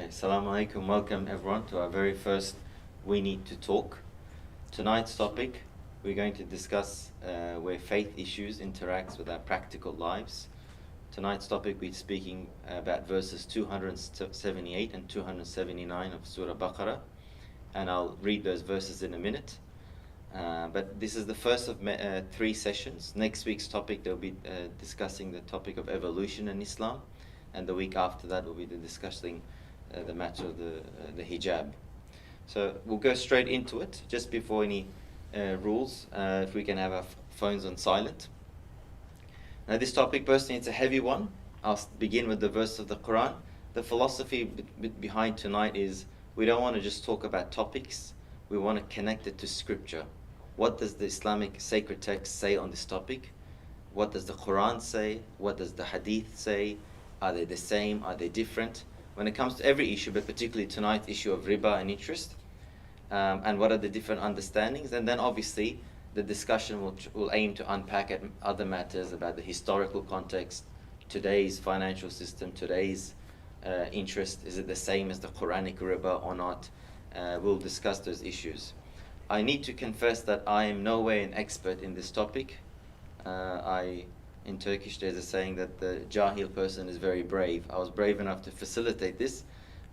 Okay, Assalamu alaikum. Welcome everyone to our very first We Need to Talk. Tonight's topic, we're going to discuss where faith issues interacts with our practical lives. Tonight's topic, we're speaking about verses 278 and 279 of Surah Baqarah, and I'll read those verses in a minute. But this is the first of three sessions. Next week's topic, they'll be discussing the topic of evolution in Islam, and the week after that, we'll be discussing the matter of the hijab. So we'll go straight into it. Just before any rules, if we can have our phones on silent. Now this topic, personally, it's a heavy one. I'll begin with the verse of the Qur'an. The philosophy behind tonight is we don't want to just talk about topics. We want to connect it to scripture. What does the Islamic sacred text say on this topic? What does the Qur'an say? What does the hadith say? Are they the same? Are they different? When it comes to every issue, but particularly tonight's issue of riba and interest, and what are the different understandings, and then obviously the discussion will aim to unpack other matters about the historical context, today's financial system, today's interest. Is it the same as the Quranic riba or not? We'll discuss those issues. I need to confess that I am no way an expert in this topic. In Turkish, there's a saying that the jahil person is very brave. I was brave enough to facilitate this,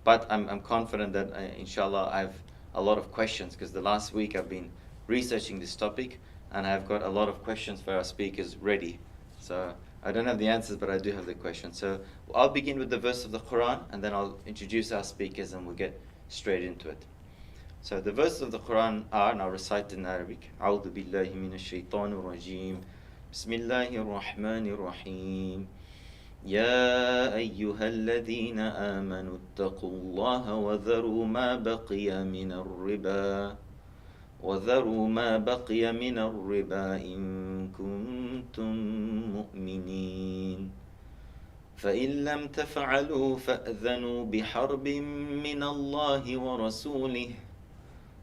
but I'm confident that inshallah I have a lot of questions, because the last week I've been researching this topic and I've got a lot of questions for our speakers ready. So I don't have the answers, but I do have the questions. So I'll begin with the verse of the Quran, and then I'll introduce our speakers and we'll get straight into it. So the verses of the Quran are, and I'll recite in Arabic. أعوذ بالله من الشيطان الرجيم. بسم الله الرحمن الرحيم. يا أيها الذين آمنوا اتقوا الله وذروا ما بقي من الربا إن كنتم مؤمنين فإن لم تفعلوا فأذنوا بحرب من الله ورسوله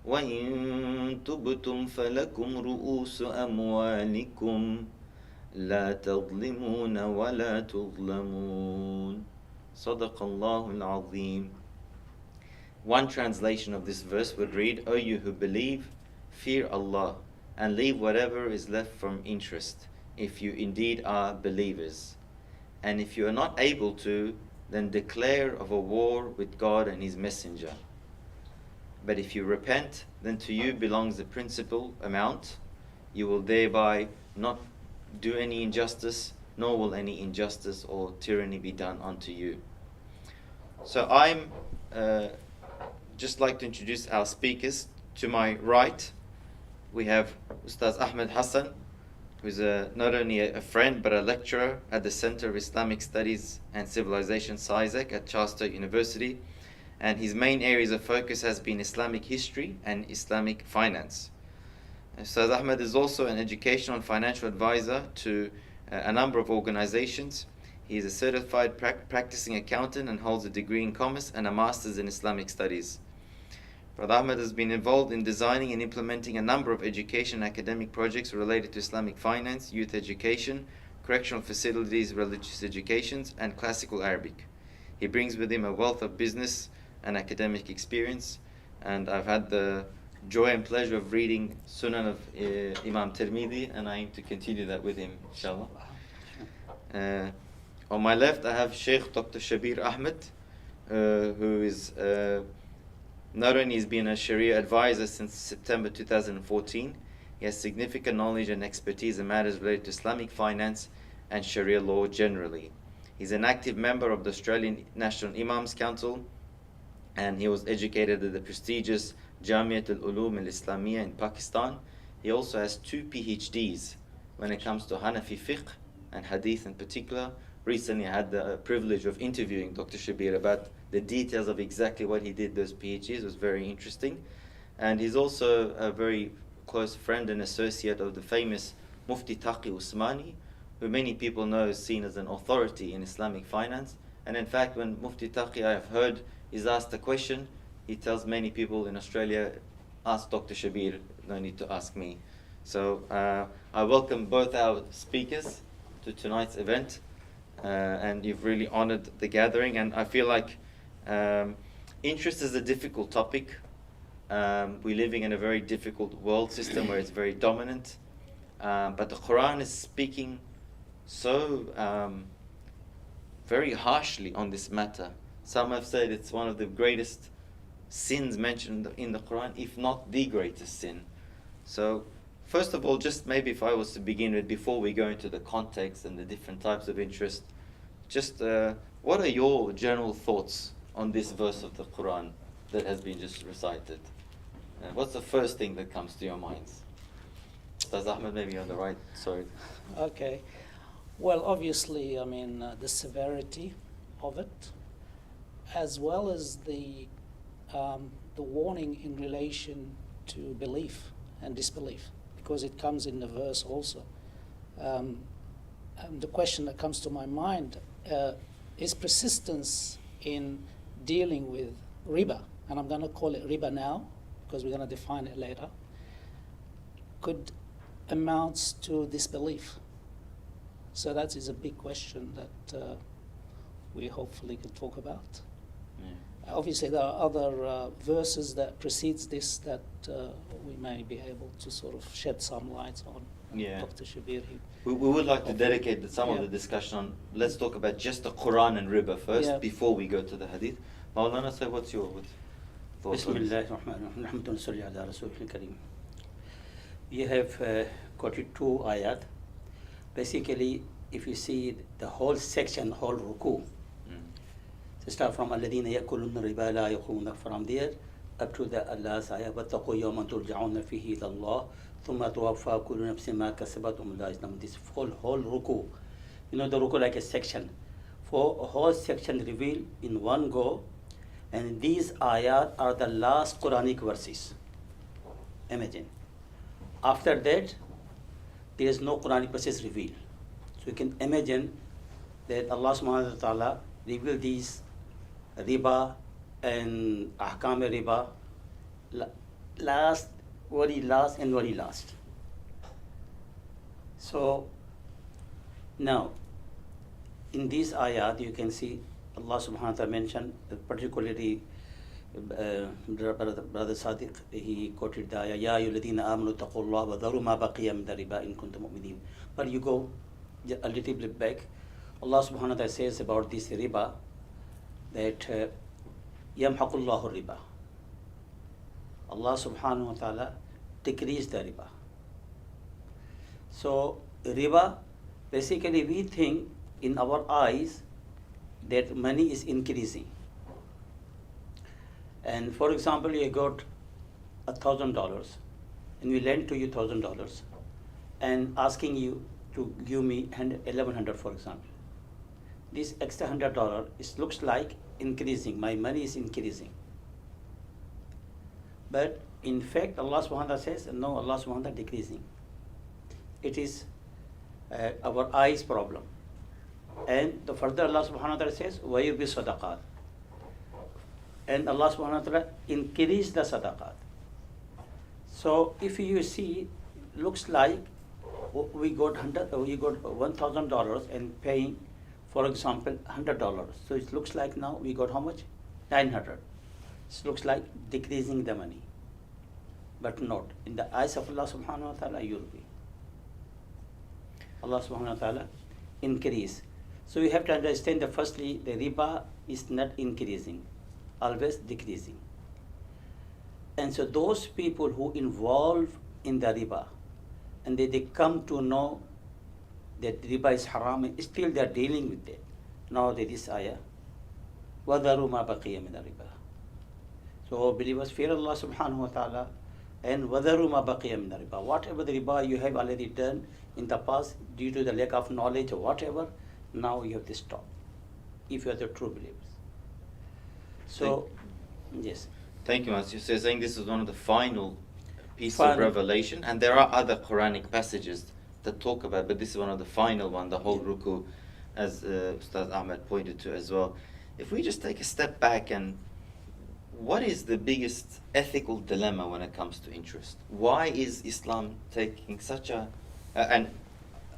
وإن تبتم فلكم رؤوس أموالكم لا تظلمون ولا تظلمون صدق الله العظيم. One translation of this verse would read, O you who believe, fear Allah and leave whatever is left from interest, if you indeed are believers. And if you are not able to, then declare of a war with God and His Messenger. But if you repent, then to you belongs the principal amount. You will thereby not do any injustice, nor will any injustice or tyranny be done unto you. So I'm just like to introduce our speakers. To my right, we have Ustaz Ahmed Hassan, who's not only a friend but a lecturer at the Center of Islamic Studies and Civilization, SISAC, at Charles Sturt University. And his main areas of focus has been Islamic history and Islamic finance. Ustaz Ahmed is also an educational and financial advisor to a number of organizations. He is a certified practicing accountant and holds a degree in commerce and a master's in Islamic studies. Brother Ahmed has been involved in designing and implementing a number of education and academic projects related to Islamic finance, youth education, correctional facilities, religious educations, and classical Arabic. He brings with him a wealth of business and academic experience, and I've had the joy and pleasure of reading Sunan of Imam Tirmidhi, and I aim to continue that with him, inshallah. On my left, I have Sheikh Dr. Shabir Ahmed, who is not only has been a Sharia advisor since September 2014, he has significant knowledge and expertise in matters related to Islamic finance and Sharia law generally. He's an active member of the Australian National Imams Council, and he was educated at the prestigious Jamiat al-Ulum al-Islamiyya in Pakistan. He also has 2 PhDs when it comes to Hanafi fiqh and hadith in particular. Recently I had the privilege of interviewing Dr. Shabir about the details of exactly what he did those PhDs. It was very interesting. And he's also a very close friend and associate of the famous Mufti Taqi Usmani, who many people know is seen as an authority in Islamic finance. And in fact, when Mufti Taqi, I have heard, is asked a question, he tells many people in Australia, ask Dr. Shabir, no need to ask me. So I welcome both our speakers to tonight's event, and you've really honored the gathering, and I feel like Interest is a difficult topic. We're living in a very difficult world system where it's very dominant. But the Quran is speaking so very harshly on this matter. Some have said it's one of the greatest sins mentioned in the Quran, if not the greatest sin. So, first of all, just maybe if I was to begin with, before we go into the context and the different types of interest, just what are your general thoughts on this verse of the Quran that has been just recited? What's the first thing that comes to your minds? Ustaz Ahmed, maybe you're on the right side. Okay. Well, obviously, I mean, the severity of it, as well as the warning in relation to belief and disbelief, because it comes in the verse also. And the question that comes to my mind is persistence in dealing with riba, and I'm going to call it riba now, because we're going to define it later, could amounts to disbelief. So that is a big question that we hopefully can talk about. Yeah. Obviously, there are other verses that precedes this that we may be able to sort of shed some light on. Yeah. Dr. Shabir. We would like to dedicate some of the discussion on, let's talk about just the Quran and riba first, before we go to the hadith. Maulana, say what's your thoughts on this? We have quoted two ayat. Basically, if you see the whole section, whole ruku, to start from الَّذِينَ يَأْكُلُونَ الرِّبَا لَا يَقُومُونَ from there up to the last ayah, وَاتَّقُوا يَوْمًا تُرْجَعُونَ فِيهِ إِلَى اللَّهِ ثُمَّ تُوَفَّى كُلُّ نَفْسٍ مَا كَسَبَتْ وَهُمْ لَا يُظْلَمُونَ. This whole ruku, you know the ruku like a section. For a whole section revealed in one go, and these ayat are the last Quranic verses. Imagine. After that, there is no Quranic verses revealed. So you can imagine that Allah subhanahu wa ta'ala revealed these riba and ahkam riba very last. So now, in these ayat, you can see Allah subhanahu wa ta'ala mentioned, particularly Brother Sadiq, he quoted the ayah, Ya ayyuhalladhina amanu taqullaha wa dharu ma baqiya min riba in kuntum mu'minin. But you go a little bit back, Allah subhanahu wa ta'ala says about this riba that yamhaqullahu riba. Allah subhanahu wa ta'ala decreased the riba. So riba, basically we think in our eyes that money is increasing. And for example, you got $1,000 and we lend to you $1,000 and asking you to give me $1,100, for example. This extra $100 looks like increasing. My money is increasing. But in fact, Allah subhanahu wa ta'ala says, no, Allah subhanahu wa ta'ala decreasing. It is our eyes problem. And the further Allah subhanahu wa ta'ala says, وَيُرْبِ صَدَقَاتِ. And Allah subhanahu wa ta'ala increase the sadaqat. So if you see, looks like we got $1,000 and paying, for example, $100. So it looks like now we got how much? 900. It looks like decreasing the money. But not. In the eyes of Allah subhanahu wa ta'ala, you'll be. Allah subhanahu wa ta'ala increase. So you have to understand that firstly, the riba is not increasing, always decreasing. And so those people who involve in the riba and they come to know that riba is haram, still they are dealing with it. Now there is ayah, وَذَرُوا مَا بَقِيَ مِنَ الرِّبَا. So believers fear Allah subhanahu wa ta'ala and وَذَرُوا مَا بَقِيَ مِنَ الرِّبَا. Whatever the riba you have already done in the past due to the lack of knowledge or whatever, now you have to stop if you are the true believers. So, yes. Thank you, Master. So you're saying this is one of the final pieces of revelation, and there are other Quranic passages that talk about, but this is one of the final one, the whole ruku, as Ustaz Ahmed pointed to as well. If we just take a step back, and what is the biggest ethical dilemma when it comes to interest? Why is Islam taking such a... and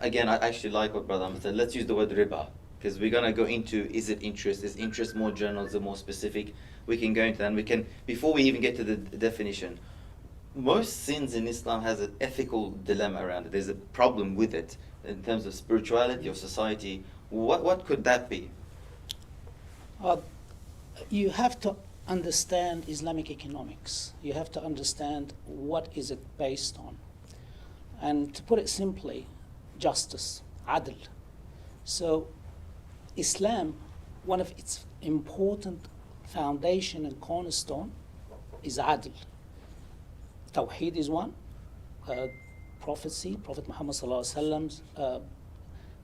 again, I actually like what Brother Ahmed said, let's use the word riba, because we're going to go into, is it interest? Is interest more general? Is it more specific? we can go into that. And we can, before we even get to the definition, most sins in Islam has an ethical dilemma around it. There's a problem with it in terms of spirituality or society. What could that be? You have to understand Islamic economics. You have to understand what is it based on. And to put it simply, justice, adl. So Islam, one of its important foundation and cornerstone is adl. Tawheed is one. Prophecy, Prophet Muhammad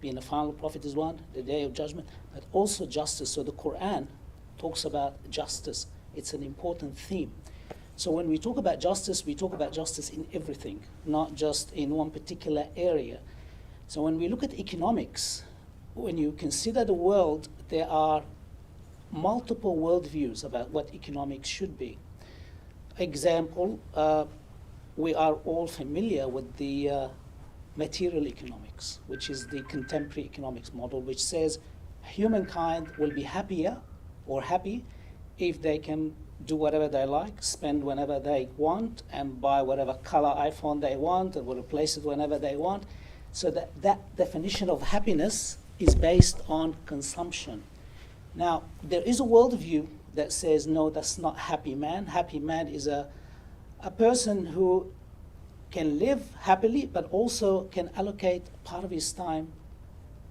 being a final prophet is one, the day of judgment, but also justice. So the Qur'an talks about justice. It's an important theme. So when we talk about justice, we talk about justice in everything, not just in one particular area. So when we look at economics, when you consider the world, there are multiple worldviews about what economics should be. Example, we are all familiar with the material economics, which is the contemporary economics model, which says humankind will be happier or happy if they can do whatever they like, spend whenever they want, and buy whatever color iPhone they want, and will replace it whenever they want. So that definition of happiness is based on consumption. Now, there is a worldview that says, no, that's not happy man. Happy man is a person who can live happily, but also can allocate part of his time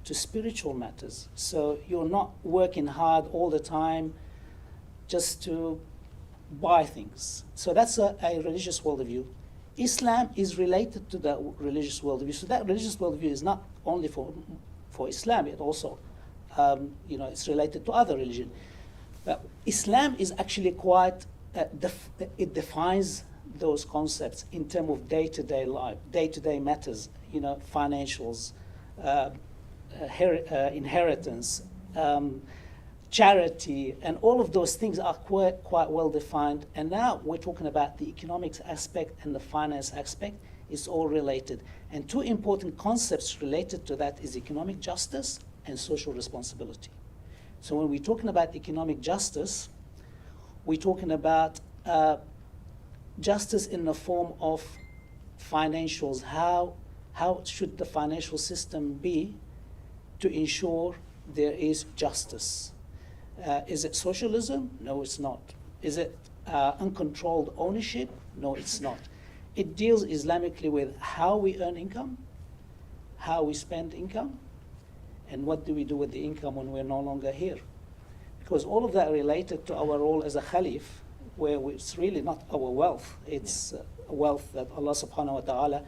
to spiritual matters. So you're not working hard all the time just to buy things. So that's a religious worldview. Islam is related to that religious worldview. So that religious worldview is not only for Islam, it also, it's related to other religion. But Islam is actually quite, it defines those concepts in terms of day-to-day life, day-to-day matters, financials, inheritance, charity, and all of those things are quite well defined. And now we're talking about the economics aspect and the finance aspect. It's all related. And two important concepts related to that is economic justice and social responsibility. So when we're talking about economic justice, we're talking about justice in the form of financials. How should the financial system be to ensure there is justice? Is it socialism? No, it's not. Is it uncontrolled ownership? No, it's not. It deals Islamically with how we earn income, how we spend income, and what do we do with the income when we're no longer here. Because all of that related to our role as a Khalif, where it's really not our wealth, it's a wealth that Allah subhanahu wa ta'ala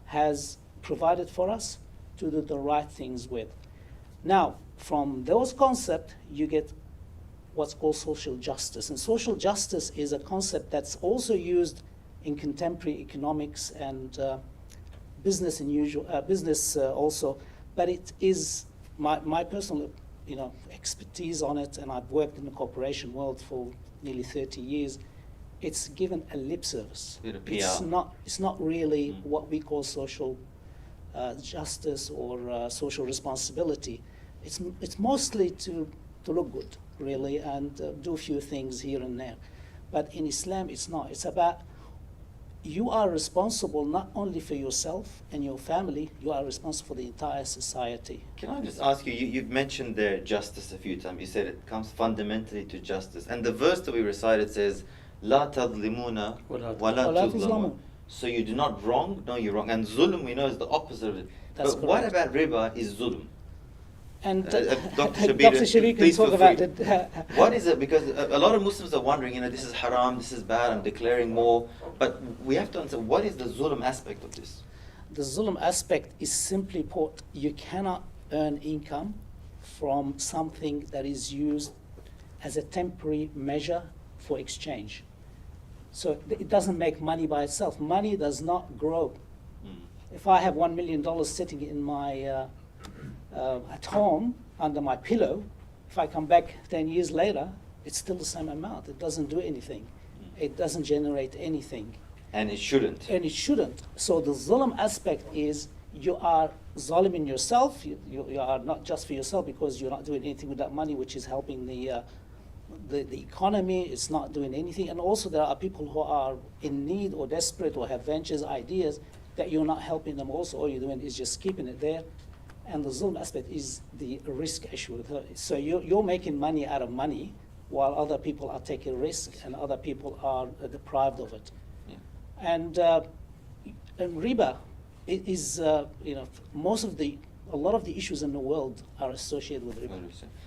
has provided for us to do the right things with. Now, from those concepts, you get what's called social justice. And social justice is a concept that's also used in contemporary economics and business also. But it is my personal expertise on it, and I've worked in the corporation world for nearly 30 years. It's given a lip service. It's not really what we call social justice or social responsibility. It's mostly to look good, really, and do a few things here and there. But in Islam, it's not. It's about you are responsible not only for yourself and your family, you are responsible for the entire society. Can I just ask you, you've mentioned there justice a few times. You said it comes fundamentally to justice. And the verse that we recited says, La tadlimuna wa la tuzlamun. So you do not wrong, no, you're wrong. And zulm, we know, is the opposite of it. That's but correct. what about riba is zulm? And Dr. Shabir can talk about it. What is it? Because a lot of Muslims are wondering, this is haram, this is bad, I'm declaring more. But we have to understand, what is the zulm aspect of this? The zulm aspect is simply put, you cannot earn income from something that is used as a temporary measure for exchange. So it doesn't make money by itself. Money does not grow. If I have $1 million sitting in my at home under my pillow, if I come back 10 years later, it's still the same amount. It doesn't do anything. It doesn't generate anything. And it shouldn't. And it shouldn't. So the zulm aspect is you are zaliming yourself. You are not just for yourself because you're not doing anything with that money, which is helping the the economy is not doing anything, and also there are people who are in need or desperate or have ventures, ideas, that you're not helping them also. All you're doing is just keeping it there. And the zulm aspect is the risk issue. So you're making money out of money, while other people are taking risk and other people are deprived of it. Yeah. And riba is, a lot of the issues in the world are associated with riba.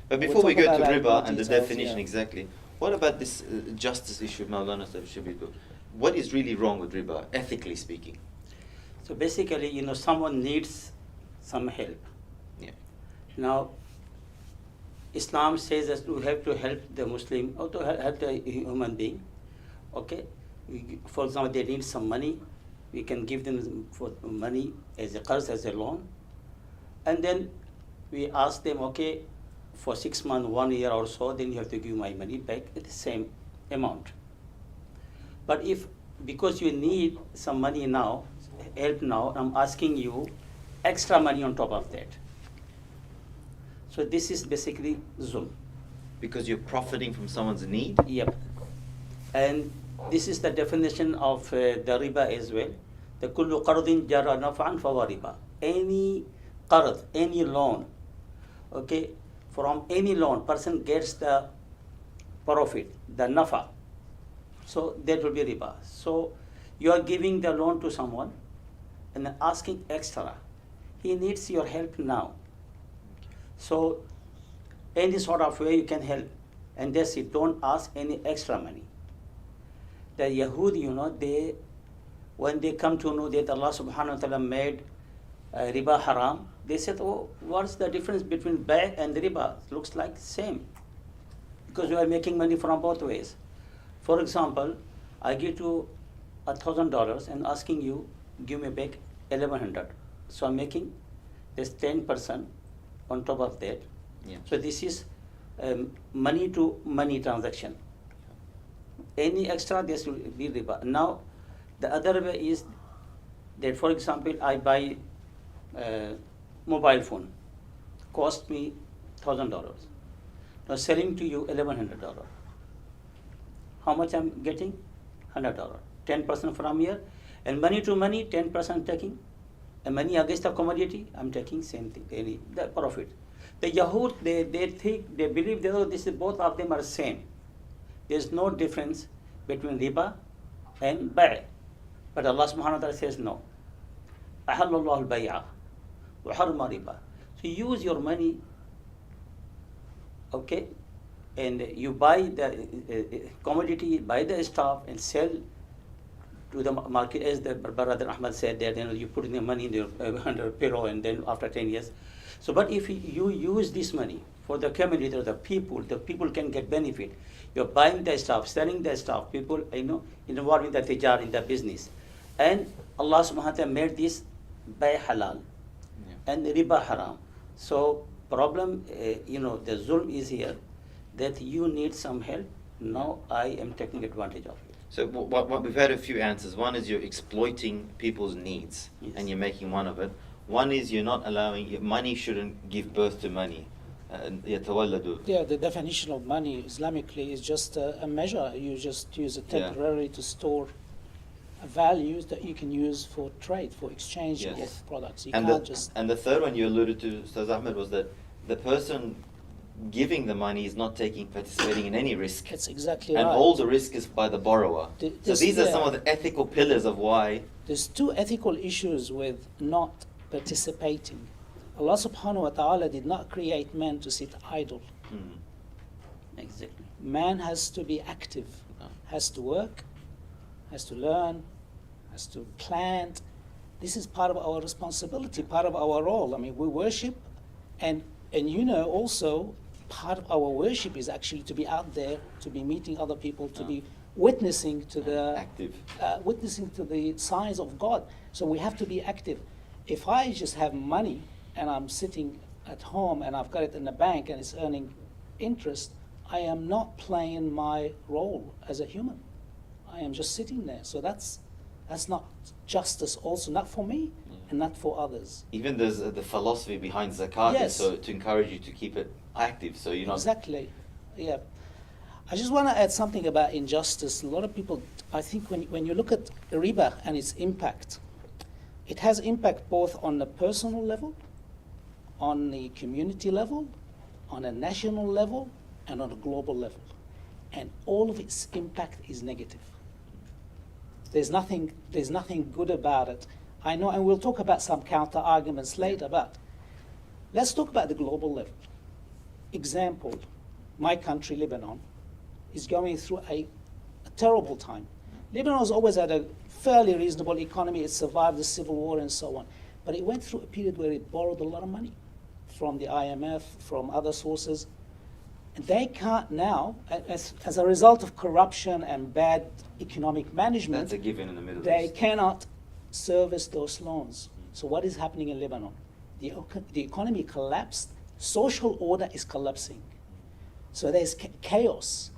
But We'll before we talk go to about that in more riba and the details, definition yeah. exactly, what about this justice issue of Maulana Shabibu? What is really wrong with riba, ethically speaking? So basically, someone needs some help. Yeah. Now, Islam says that we have to help the Muslim or to help the human being. Okay? For example, they need some money. We can give them for money as a qard, as a loan. And then we ask them, okay, for 6 months, 1 year or so, then you have to give my money back at the same amount. But if, because you need some money now, help now, I'm asking you extra money on top of that. So this is basically zulm. Because you're profiting from someone's need? Yep. And this is the definition of the riba as well. The kullu qardin jara naf'an fawa riba. Any qard, any loan, okay, from any loan, person gets the profit, the nafa. So that will be riba. So you are giving the loan to someone and asking extra. He needs your help now. So any sort of way you can help, and that's it. Don't ask any extra money. The Yahud, they, when they come to know that Allah subhanahu wa ta'ala made riba haram, they said, oh, what's the difference between bay and riba? Looks like same. Because we are making money from both ways. For example, I give you $1,000 and asking you, give me back 1,100. So I'm making this 10% on top of that. Yeah. So this is money to money transaction. Any extra, this will be riba. Now, the other way is that, for example, I buy mobile phone, cost me $1,000. Now selling to you $1,100. How much I'm getting? $100. 10% from here, and money to money, 10% taking, and money against the commodity, I'm taking same thing, the profit. The Yahud, they think, they believe that, oh, this is, both of them are same. There's no difference between riba and bay'. But Allah subhanahu wa ta'ala says no. Ahallallahu al-bay'a wa harma riba. So use your money, okay, and you buy the commodity, buy the stuff and sell to the market, as the brother Ahmad said that, you put in the money in your under pillow, and then after 10 years. So, but if you use this money for the community or the people can get benefit. You're buying the stuff, selling the stuff, people, involved in the tijar, in the business. And Allah subhanahu wa ta'ala made this bay' halal and riba haram. So problem, the zulm is here, that you need some help. Now I am taking advantage of it. So what we've had a few answers. One is you're exploiting people's needs, Yes. and you're making one of it. One is you're not allowing, money shouldn't give birth to money. يتولد. Yeah, the definition of money Islamically is just a measure. You just use it temporarily to store values that you can use for trade, for exchange Yes. of products. You And can't the, just... and the third one you alluded to, Ustaz Ahmed, was that the person giving the money is not participating in any risk. It's exactly And right. all the risk is by the borrower. So This- these are yeah. some of the ethical pillars of why. There's two ethical issues with not participating. Allah subhanahu wa ta'ala did not create man to sit idle. Exactly. Man has to be active, has to work, has to learn, has to plant. This is part of our responsibility, part of our role. I mean, we worship, and also part of our worship is actually to be out there, to be meeting other people, to be witnessing to the Active. witnessing to the signs of God. So we have to be active. If I just have money and I'm sitting at home and I've got it in the bank and it's earning interest, I am not playing my role as a human. I am just sitting there. So that's not justice also, not for me and not for others. Even there's the philosophy behind zakat is Yes. so to encourage you to keep it active, so you're not. Exactly, yeah. I just want to add something about injustice. A lot of people, I think when you look at riba and its impact, it has impact both on the personal level, on the community level, on a national level, and on a global level. And all of its impact is negative. There's nothing good about it. I know, and we'll talk about some counter arguments later, but let's talk about the global level. Example, my country, Lebanon, is going through a terrible time. Lebanon has always had a fairly reasonable economy. It survived the civil war and so on. But it went through a period where it borrowed a lot of money from the IMF, from other sources. And they can't now, as a result of corruption and bad economic management, That's a given in the Middle they East. cannot service those loans. So what is happening in Lebanon? The economy collapsed. Social order is collapsing. So there's chaos.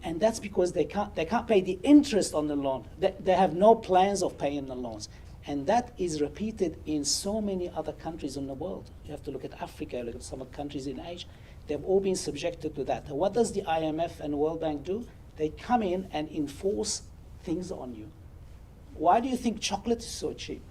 And that's because they can't pay the interest on the loan. They have no plans of paying the loans. And that is repeated in so many other countries in the world. You have to look at Africa, look at some of the countries in Asia. They've all been subjected to that. And what does the IMF and World Bank do? They come in and enforce things on you. Why do you think chocolate is so cheap?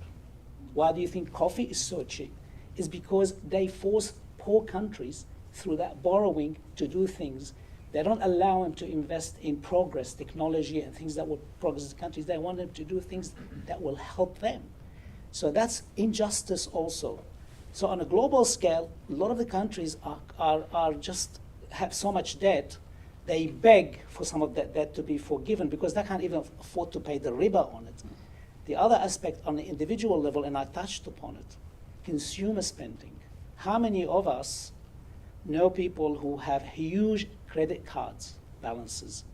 Why do you think coffee is so cheap? It's because they force poor countries through that borrowing to do things. They don't allow them to invest in progress, technology, and things that will progress the countries. They want them to do things that will help them. So that's injustice also. So on a global scale, a lot of the countries are just have so much debt, they beg for some of that debt to be forgiven because they can't even afford to pay the riba on it. The other aspect on the individual level, and I touched upon it, consumer spending. How many of us know people who have huge credit cards balances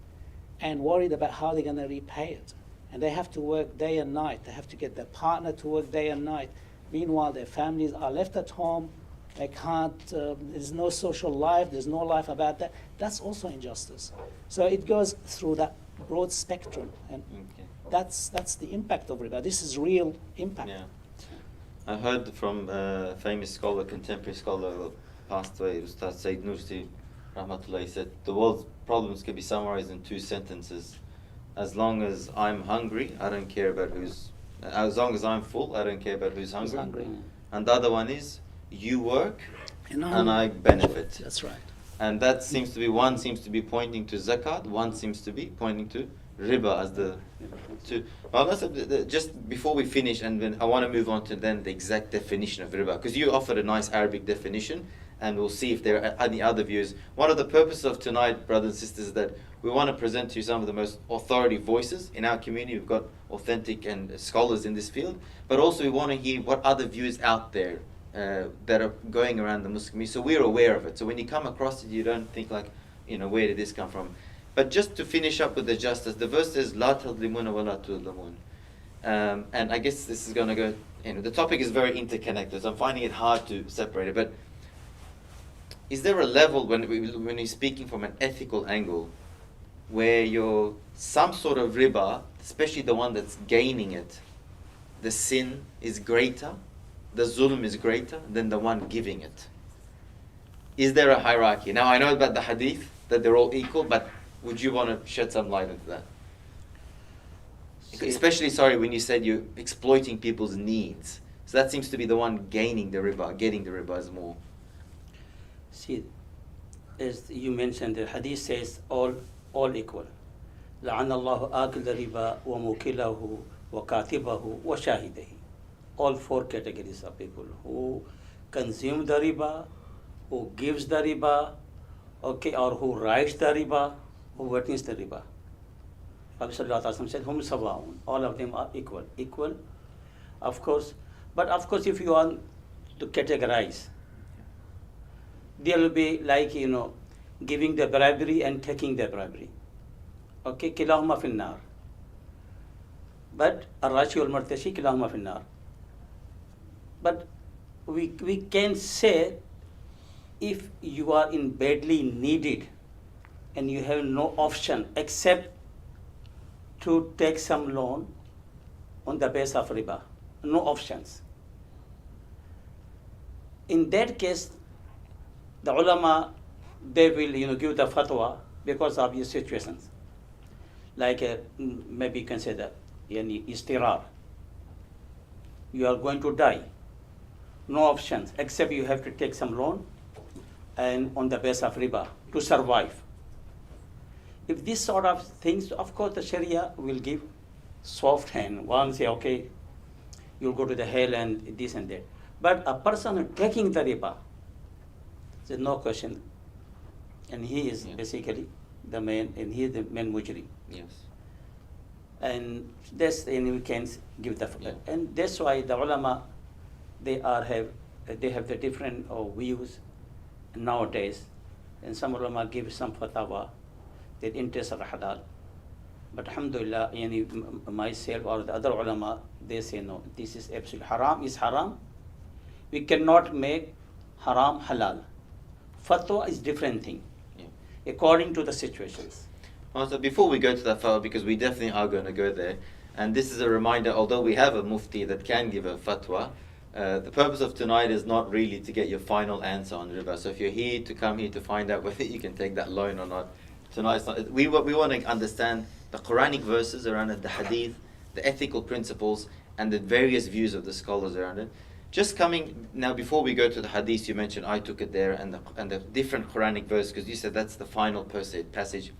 and worried about how they're going to repay it? And they have to work day and night. They have to get their partner to work day and night. Meanwhile, their families are left at home. They can't, there's no social life, there's no life about that. That's also injustice. So it goes through that broad spectrum. And that's the impact of riba. This is real impact. Yeah. I heard from a famous scholar, contemporary scholar, passed away, Ustad Sayyid Nursi, Rahmatullah, he said, the world's problems can be summarized in 2 sentences. As long as I'm hungry, I don't care about who's, as long as I'm full, I don't care about who's hungry. And the other one is, you work and I benefit. That's right. And that seems to be, one seems to be pointing to zakat, one seems to be pointing to riba as the two. Well, just before we finish, and then I want to move on to then the exact definition of riba, because you offered a nice Arabic definition, and we'll see if there are any other views. One of the purposes of tonight, brothers and sisters, is that we want to present to you some of the most authority voices in our community. We've got authentic and scholars in this field, but also we want to hear what other views out there that are going around the Muslim community, so we're aware of it. So when you come across it, you don't think like, where did this come from? But just to finish up with the justice, the verse says, "La tadlimuna wa la tudlamun." And I guess this is going to go, the topic is very interconnected, so I'm finding it hard to separate it. But is there a level when you're speaking from an ethical angle where you're some sort of riba, especially the one that's gaining it, the sin is greater, the zulm is greater than the one giving it? Is there a hierarchy? Now I know about the hadith, that they're all equal, but would you want to shed some light into that? Especially, when you said you're exploiting people's needs. So that seems to be the one gaining the riba, getting the riba is more. See, as you mentioned, the hadith says all equal. لعن الله آكل الربا وموكله وكاتبه وشاهده. All 4 categories of people who consume the riba, who gives the riba, or who writes the riba, who witness the riba. Prophet Sallallahu Alaihi Wasallam said, "Hum sawaun." All of them are equal, of course. But of course, if you want to categorize, there will be like giving the bribery and taking the bribery. Okay, kilahuma fin nar. But ar-rashi wal martashi kilahuma fin nar. But we can say, if you are in badly needed and you have no option except to take some loan on the basis of riba, no options. In that case, the ulama, they will give the fatwa because of your situations. Like maybe you can say that yani istirar. You are going to die. No options except you have to take some loan and on the base of riba to survive. If this sort of things, of course the Sharia will give soft hand. One say, okay, you'll go to the hell and this and that. But a person taking the riba, there's no question. And he is basically the man, and he is the main mujrim. Yes. And that's, and we can give the, and that's why the ulama, they have the different views nowadays. And some ulama give some fatwa that interest are halal. But alhamdulillah, myself or the other ulama, they say no, this is absolute haram is haram. We cannot make haram halal. Fatwa is different thing, according to the situations. So before we go to that fatwa, because we definitely are going to go there, and this is a reminder, although we have a mufti that can give a fatwa, the purpose of tonight is not really to get your final answer on riba. So if you're here to come here to find out whether you can take that loan or not, tonight's not. We want to understand the Quranic verses around it, the hadith, the ethical principles, and the various views of the scholars around it. Just coming now, before we go to the hadith, you mentioned I took it there, and the different Quranic verses, because you said that's the final passage.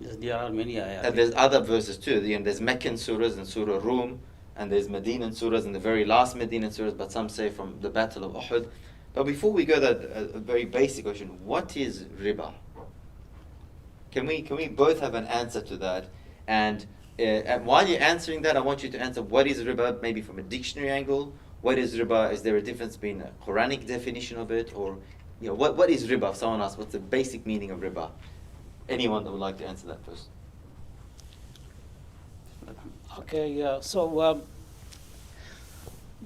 There are many ayat. And there's other verses too. There's Meccan surahs and Surah Rum, and there's Medinan surahs and the very last Medinan surahs, but some say from the Battle of Uhud. But before we go that, a very basic question: what is riba? Can we both have an answer to that? And while you're answering that, I want you to answer what is riba, maybe from a dictionary angle. What is riba? Is there a difference between a Quranic definition of it, or what is riba? If someone asks, what's the basic meaning of riba? Anyone that would like to answer that first? Okay, so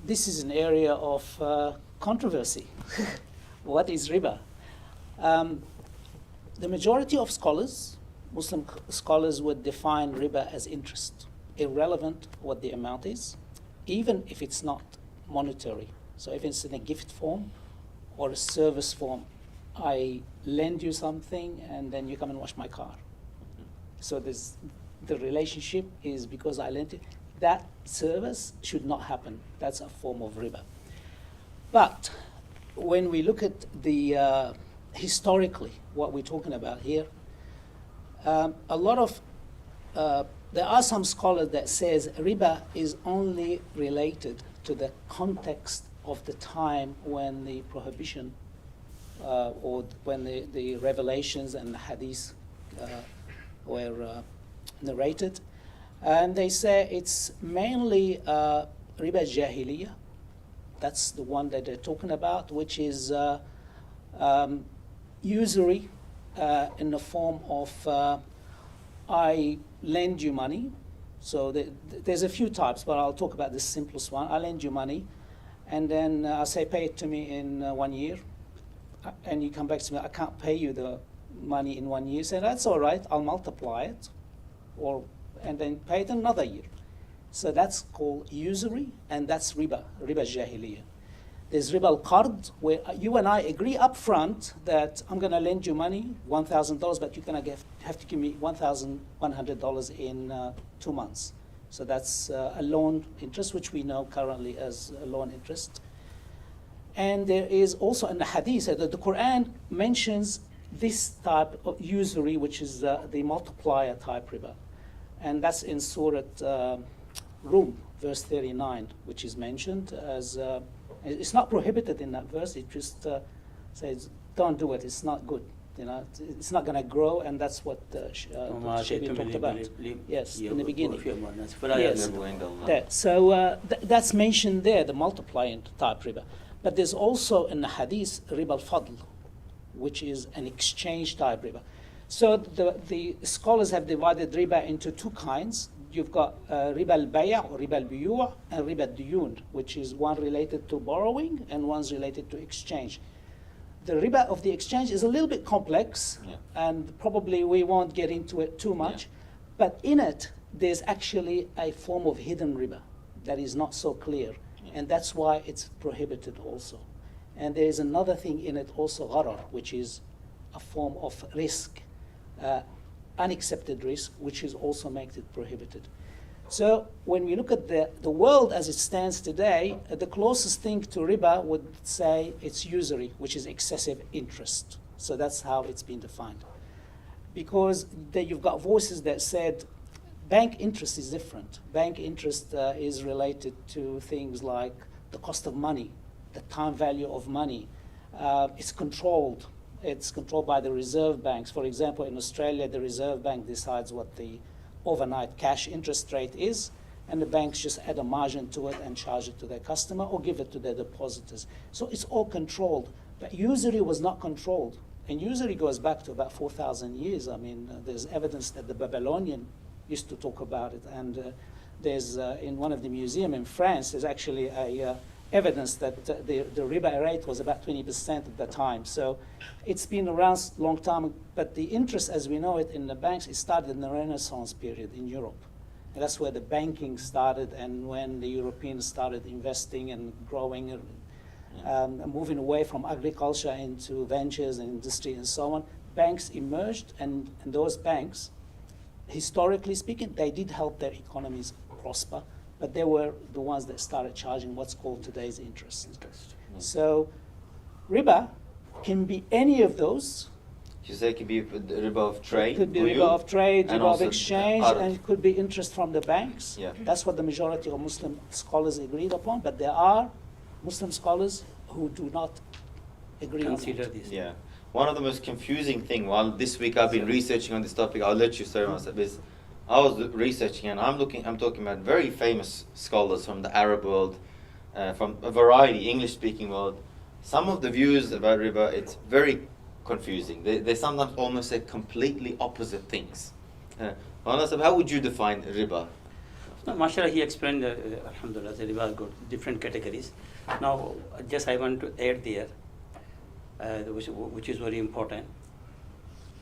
this is an area of controversy. What is riba? The majority of scholars, Muslim scholars, would define riba as interest, irrelevant what the amount is, even if it's not monetary. So if it's in a gift form or a service form, I lend you something and then you come and wash my car. So the relationship is because I lent you. That service should not happen. That's a form of riba. But when we look at the historically what we're talking about here, a lot of there are some scholars that says riba is only related to the context of the time when the prohibition or when the revelations and the hadith were narrated. And they say it's mainly riba jahiliyyah. That's the one that they're talking about, which is usury in the form of I lend you money. So there's a few types, but I'll talk about the simplest one. I lend you money, and then I say pay it to me in 1 year. And you come back to me, I can't pay you the money in 1 year. Say, that's all right, I'll multiply it, and then pay it in another year. So that's called usury, and that's riba jahiliyyah. There's riba al-qard, where you and I agree up front that I'm going to lend you money, $1,000, but you're going to have to give me $1,100 in 2 months. So that's a loan interest, which we know currently as a loan interest. And there is also in the hadith that the Qur'an mentions this type of usury, which is the multiplier type riba. And that's in Surah Rum, verse 39, which is mentioned as, it's not prohibited in that verse, it just says, don't do it, it's not good. It's not going to grow, and that's what Shabi talked about. Yes, in the beginning. Yes. There. So that's mentioned there, the multiplying type riba. But there's also in the hadith riba al-fadl, which is an exchange type riba. So the scholars have divided riba into two kinds. You've got riba al-bay' or riba al-biyu' and riba al-diyun, which is one related to borrowing and one's related to exchange. The riba of the exchange is a little bit complex, and probably we won't get into it too much, but in it there's actually a form of hidden riba that is not so clear, and that's why it's prohibited also. And there is another thing in it also, gharar, which is a form of risk unaccepted risk, which is also makes it prohibited. So when we look at the world as it stands today, the closest thing to riba would say it's usury, which is excessive interest. So that's how it's been defined. Because you've got voices that said bank interest is different. Bank interest is related to things like the cost of money, the time value of money. It's controlled. It's controlled by the reserve banks. For example, in Australia, the Reserve Bank decides what the overnight cash interest rate is, and the banks just add a margin to it and charge it to their customer or give it to their depositors. So it's all controlled. But usury was not controlled. And usury goes back to about 4,000 years. I mean, there's evidence that the Babylonian used to talk about it. And there's, in one of the museums in France, there's actually a evidence that the riba rate was about 20% at the time. So it's been around a long time, but the interest as we know it in the banks, it started in the Renaissance period in Europe. And that's where the banking started, and when the Europeans started investing and growing, moving away from agriculture into ventures and industry and so on, banks emerged, and those banks, historically speaking, they did help their economies prosper. But they were the ones that started charging what's called today's interest. So riba can be any of those. You say it could be riba of trade? It could be riba of trade, riba of exchange, and it could be interest from the banks. Yeah. That's what the majority of Muslim scholars agreed upon. But there are Muslim scholars who do not agree on this. Yeah. One of the most confusing thing, while this week I've been researching on this topic, I'll let you say myself, is I was researching, and I'm talking about very famous scholars from the Arab world, from a variety, English-speaking world. Some of the views about riba, it's very confusing. They sometimes almost say completely opposite things. How would you define riba? No, mashallah, he explained, alhamdulillah, the riba got different categories. Now, just I want to add there, which is very important.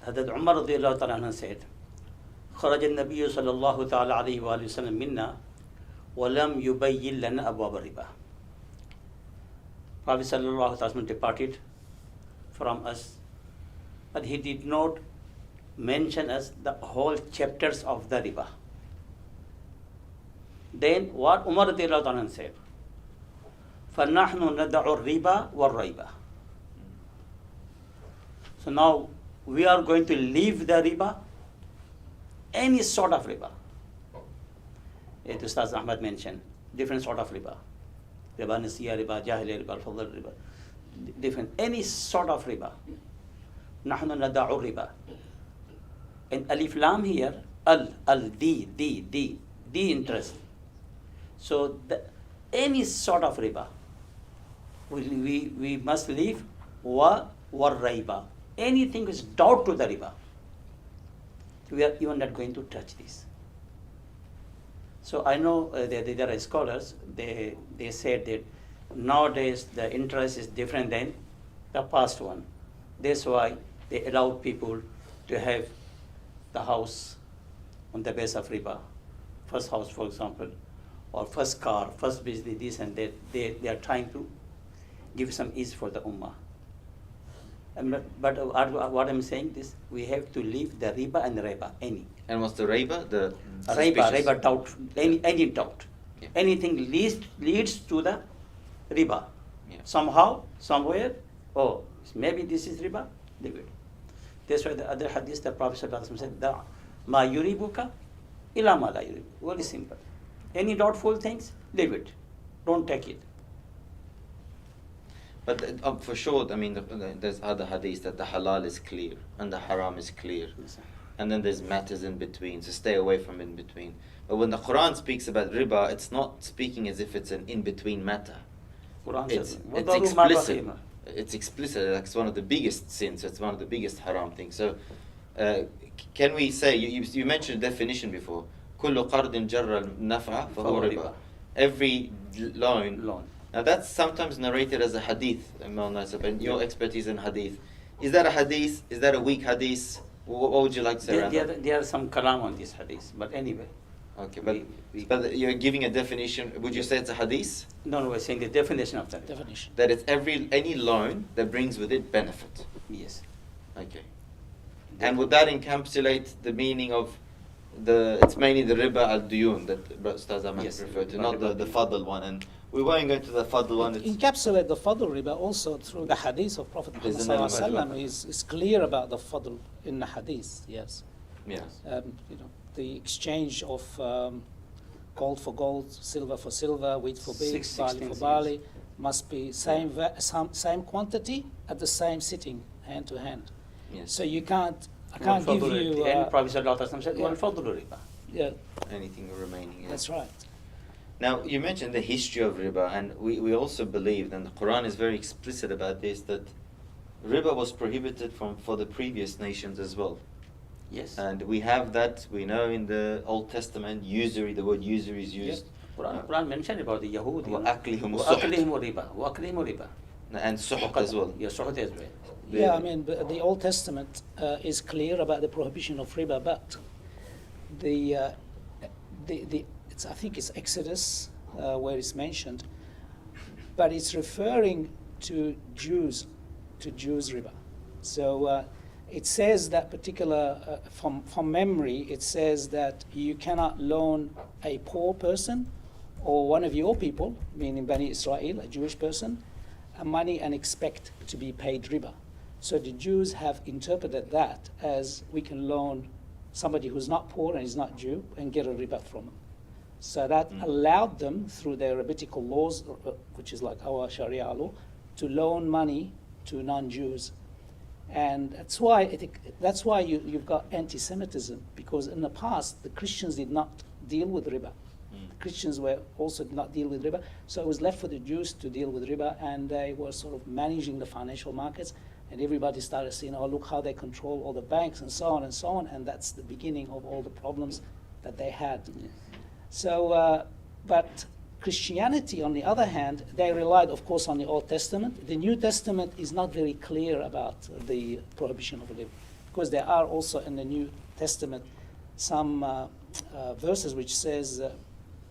Hadith Umar radiallahu ta'ala anhu said, خرج النبي صلى الله تعالى عليه وآله وسلم منا ولم يبين لنا أبواب الربا. Prophet sallallahu alaihi wasallam departed from us, but he did not mention us the whole chapters of the riba. Then what Umar radiallahu anhu said, فَنَحْنُ نَدَعُ الرِّبَا وَالرَّيْبَ. So now we are going to leave the riba, any sort of riba. It Ustaz Ahmad mentioned, different sort of riba. Riba nasiya, riba jahiliya, riba al-fadl, riba. Different, any sort of riba. نحن ندع الربا. And alif lam here, the interest. So any sort of riba, we must leave war riba. Anything is doubt to the riba, we are even not going to touch this. So I know there are scholars, they said that nowadays the interest is different than the past one. That's why they allowed people to have the house on the base of riba. First house, for example, or first car, first business, this and that. They are trying to give some ease for the ummah. But what I'm saying is, we have to leave the riba and riba, any. And what's the riba? The riba doubt, any doubt. Yeah. Anything leads to the riba. Yeah. Somehow, somewhere, oh, maybe this is riba, leave it. That's why the other hadith, the Prophet said, ma yuribuka ila ma la yuribu. Very simple. Any doubtful things, leave it. Don't take it. But for sure, I mean, there's other hadiths that the halal is clear and the haram is clear. And then there's matters in between, so stay away from in between. But when the Qur'an speaks about riba, it's not speaking as if it's an in-between matter. It's explicit. It's explicit. It's one of the biggest sins. It's one of the biggest haram things. So, can we say, you mentioned a definition before, كل قرض جر النفع فهو ربا. Every loan. Now that's sometimes narrated as a hadith, and your expertise in hadith. Is that a hadith? Is that a weak hadith? What would you like to say around that? There are some kalam on this hadith, but anyway. Okay, but you're giving a definition. Would you say it's a hadith? No, we're saying the definition of that. Definition. That it's any loan that brings with it benefit. Yes. Okay. And would that encapsulate the meaning of it's mainly the riba al-duyun that Ustaz Ahmad Yes, referred to, riba not the al-duyun. fadl one. And we won't go to the fadl one. Encapsulate the fadl riba also through the hadith of Prophet Muhammad There's an sallallahu alaihi element. wasallam is clear about the fadl in the hadith. Yes, Yes. The exchange of gold for gold, silver for silver, wheat for wheat, Six barley for things, barley, yes. must be same quantity at the same sitting, hand to hand. Yes. So I can't give you. And Prophet sallallahu alaihi wasallam said, yeah. "Wal fadlu riba." Yeah, Anything remaining. Yeah. that's right. Now, you mentioned the history of riba, and we also believe, and the Quran is very explicit about this, that riba was prohibited for the previous nations as well. Yes. And we have that, we know in the Old Testament, usury, the word usury is used. Quran mentioned about the Yahud. وَأَكْلِهِمُ وَأَكْلِهِمُ riba. And suhq as well. Yeah, suhq as well. Yeah, I mean, the Old Testament is clear about the prohibition of riba, but I think it's Exodus where it's mentioned, but it's referring to Jews riba. So it says that particular, from memory, it says that you cannot loan a poor person or one of your people, meaning Bani Israel, a Jewish person, money and expect to be paid riba. So the Jews have interpreted that as we can loan somebody who's not poor and is not Jew and get a riba from them. So that allowed them, through their rabbinical laws, which is like our Sharia law, to loan money to non-Jews. And that's why you've got anti-Semitism, because in the past the Christians did not deal with riba. The Christians did not deal with riba, so it was left for the Jews to deal with riba, and they were sort of managing the financial markets, and everybody started seeing, oh, look how they control all the banks and so on, and that's the beginning of all the problems that they had. Yes. So, but Christianity, on the other hand, they relied, of course, on the Old Testament. The New Testament is not very clear about the prohibition of riba, because there are also in the New Testament some verses which says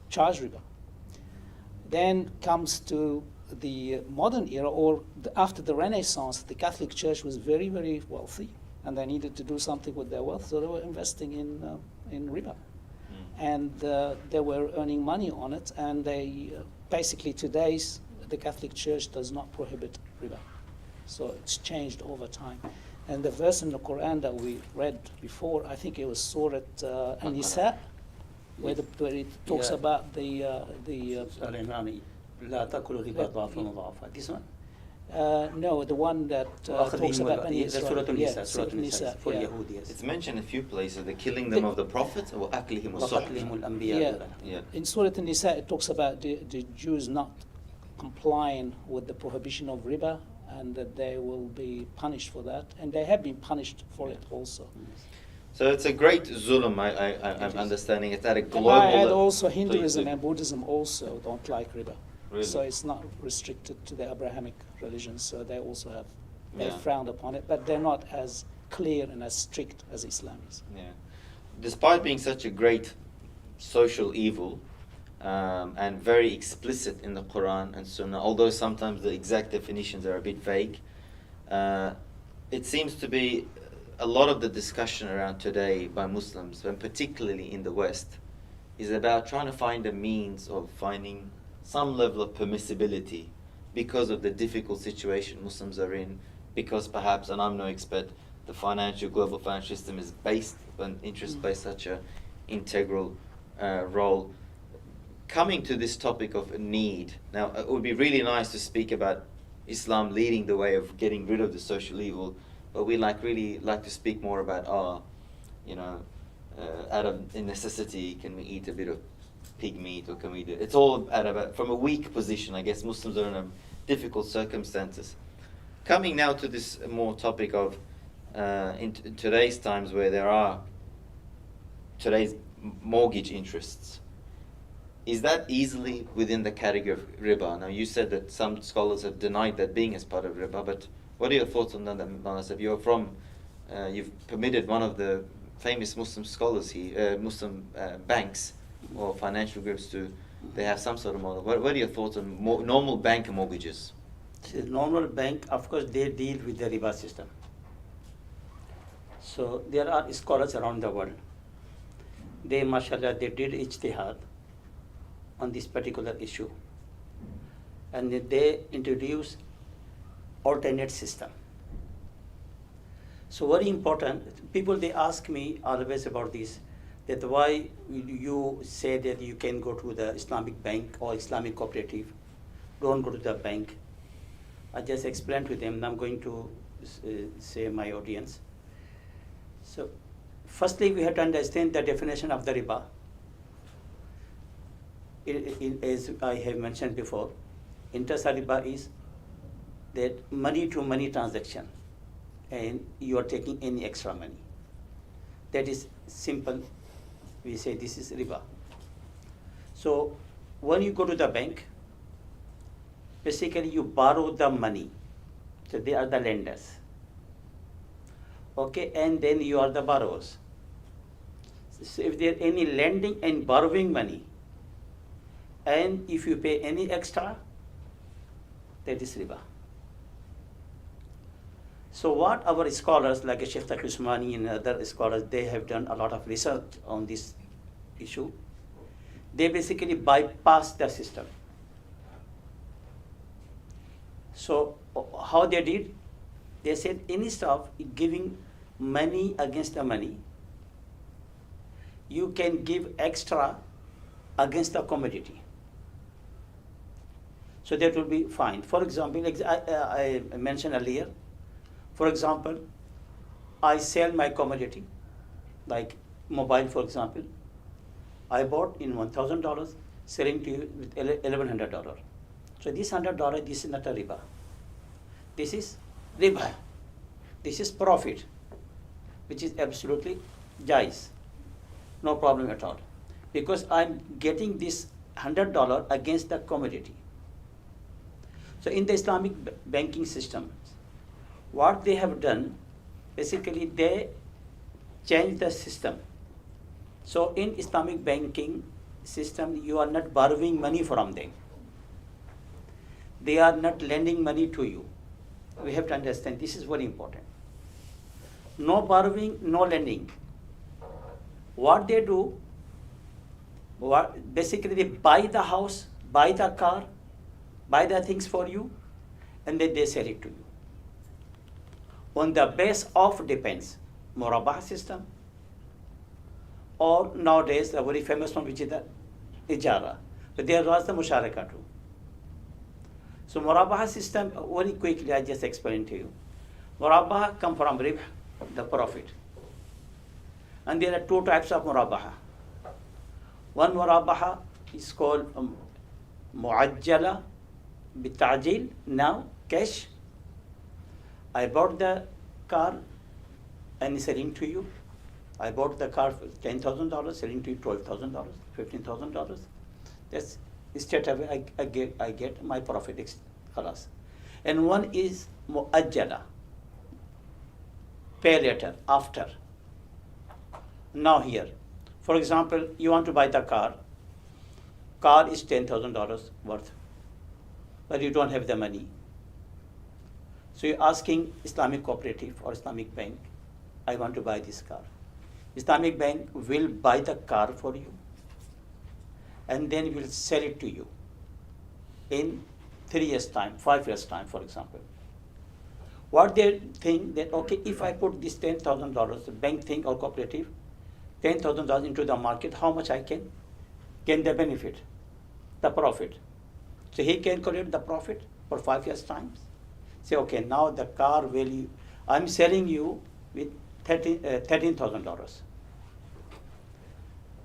charge riba. Then comes to the modern era, or after the Renaissance, the Catholic Church was very, very wealthy, and they needed to do something with their wealth, so they were investing in riba. And they were earning money on it, and they basically the Catholic Church does not prohibit riba. So it's changed over time. And the verse in the Qur'an that we read before, I think it was Surah An-Nisa, where it talks about the لا تأكلوا الربا ضعفا وضعفا. This one? no, the one that talks about Bani Israel. Surah Yeah, Surah An-Nisa for yeah. Yahud, yes. It's mentioned a few places, the killing them of the prophets, or أكلهم السحت. وَقَتْلِهِمُ الْأَنْبِيَاءَ Yeah. بِالْغَيْبِ. Yeah. In Surah An-Nisa, it talks about the Jews not complying with the prohibition of riba, and that they will be punished for that, and they have been punished for it also. So it's a great zulm, I'm is. understanding. It's at a And global I had level. also Please Hinduism do. and Buddhism also don't like riba. Really? So it's not restricted to the Abrahamic religions, so they also have, they Yeah. frowned upon it, but they're not as clear and as strict as Islam is. Yeah. Despite being such a great social evil, and very explicit in the Quran and Sunnah, although sometimes the exact definitions are a bit vague, it seems to be a lot of the discussion around today by Muslims, and particularly in the West, is about trying to find a means of finding some level of permissibility because of the difficult situation Muslims are in, because perhaps, and I'm no expert, the global financial system is based on interest-based, such a integral role. Coming to this topic of need, now it would be really nice to speak about Islam leading the way of getting rid of the social evil, but we really like to speak more about, out of necessity, can we eat a bit of pig meat, or can we do it's all from a weak position. I guess Muslims are in a difficult circumstances. Coming now to this more topic of in today's times, where there are today's mortgage interests, is that easily within the category of riba? Now, you said that some scholars have denied that being as part of riba, but what are your thoughts on that, Manasab? You've permitted one of the famous Muslim scholars here, Muslim banks or financial groups they have some sort of model. What are your thoughts on normal bank mortgages? So normal bank, of course, they deal with the riba system. So there are scholars around the world. They, mashallah, they did ijtihad on this particular issue. And they introduced alternate system. So very important, people they ask me always about this, that why you say that you can go to the Islamic bank or Islamic cooperative, don't go to the bank. I just explained to them, and I'm going to say my audience. So firstly, we have to understand the definition of the riba. As I have mentioned before, interest riba is that money to money transaction, and you are taking any extra money. That is simple. We say this is riba. So when you go to the bank, basically you borrow the money. So they are the lenders. Okay, and then you are the borrowers. So if there any lending and borrowing money, and if you pay any extra, that is riba. So what our scholars like Sheikh Taqi Usmani and other scholars, they have done a lot of research on this issue. They basically bypass the system. So how they did? They said instead of giving money against the money, you can give extra against the commodity. So that will be fine. For example, I mentioned earlier, for example, I sell my commodity, like mobile, for example. I bought in $1,000, selling to you with $1,100. So this $100, this is not a riba. This is riba. This is profit, which is absolutely jais. No problem at all. Because I'm getting this $100 against the commodity. So in the Islamic banking system, what they have done, basically they changed the system. So in Islamic banking system, you are not borrowing money from them. They are not lending money to you. We have to understand, this is very important. No borrowing, no lending. What they do, basically they buy the house, buy the car, buy the things for you, and then they sell it to you. On the base of depends, Murabah system, or nowadays the very famous one, which is the Ijara. But there was the Musharaka too. So Murabah system, very quickly I just explained to you. Murabah come from ribh, the profit. And there are two types of Murabaha. One Murabaha is called Muajjala Bitajil, now cash. I bought the car and selling to you. I bought the car for $10,000, selling to you $12,000, $15,000. That's straight away I get my profit. Khalas. And one is Muajjala, pay later, after. Now here, for example, you want to buy the car. Car is $10,000 worth, but you don't have the money. So you're asking Islamic cooperative or Islamic bank, I want to buy this car. Islamic bank will buy the car for you and then will sell it to you in 3 years' time, 5 years' time, for example. What they think that, okay, if I put this $10,000, the bank think or cooperative, $10,000 into the market, how much I can gain the benefit, the profit. So he calculate the profit for 5 years' time. Say, okay, now the car value, I'm selling you with $13,000.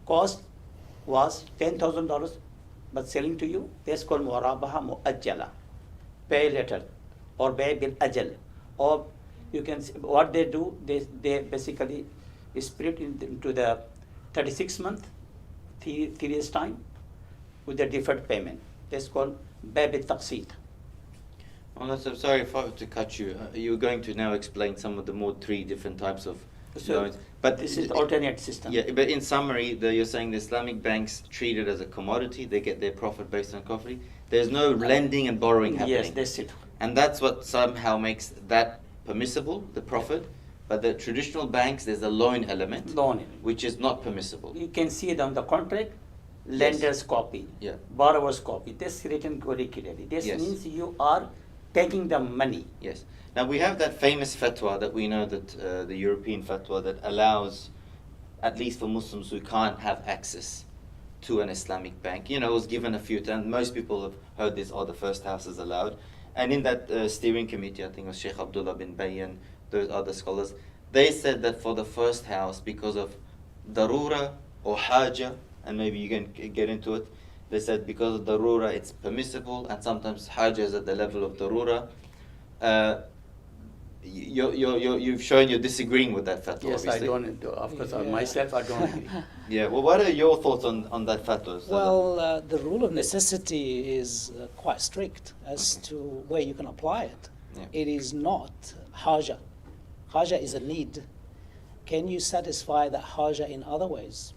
Cost was $10,000, but selling to you, that's called Murabaha Muajjala, pay later, or pay bil ajal. Or you can see what they do, they basically split into the 36 month, 3 years time, with the deferred payment. That's called Bab al-Taqsid. I'm sorry to cut you. You're going to now explain some of the more 3 different types of loans. But this is the alternate system. Yeah, but in summary, you're saying the Islamic banks treat it as a commodity. They get their profit based on commodity. There's no lending and borrowing happening. Yes, that's it. And that's what somehow makes that permissible, the profit. But the traditional banks, there's a loan element, Loan element. which is not permissible. You can see it on the contract, lender's copy, Yeah. borrower's copy. This written very clearly. This Yes. means you are taking the money. Yes. Now we have that famous fatwa that we know that the European fatwa that allows, at least for Muslims who can't have access to an Islamic bank. You know, it was given a few times. Most people have heard this, the first house is allowed. And in that steering committee, I think it was Sheikh Abdullah bin Bayyan, those other scholars, they said that for the first house, because of darura or haja, and maybe you can get into it, they said because of darura it's permissible, and sometimes haja is at the level of darura. You've shown you're disagreeing with that fatwa. Yes, obviously. I don't. Of course, Yeah. myself, I don't agree. Yeah. Well, what are your thoughts on that fatwa? Well, the rule of necessity is quite strict as to where you can apply it. Yeah. It is not haja. Haja is a need. Can you satisfy that haja in other ways?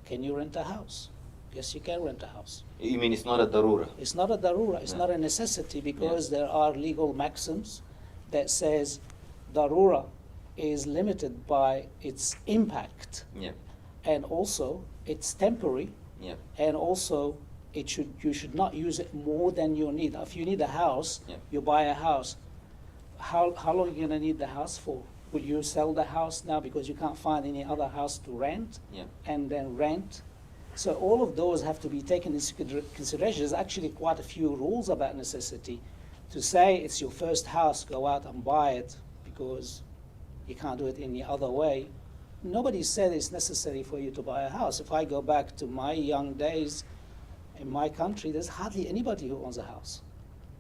Can you rent a house? Yes, you can rent a house. You mean it's not a darura? It's not a darura, it's Yeah. not a necessity, because there are legal maxims that says darura is limited by its impact, Yeah. and also it's temporary, Yeah. and also you should not use it more than you need. If you need a house, Yeah. you buy a house. How long are you going to need the house for? Will you sell the house now because you can't find any other house to rent, Yeah. and then rent? So all of those have to be taken into consideration. There's actually quite a few rules about necessity. To say it's your first house, go out and buy it because you can't do it any other way. Nobody said it's necessary for you to buy a house. If I go back to my young days in my country, there's hardly anybody who owns a house.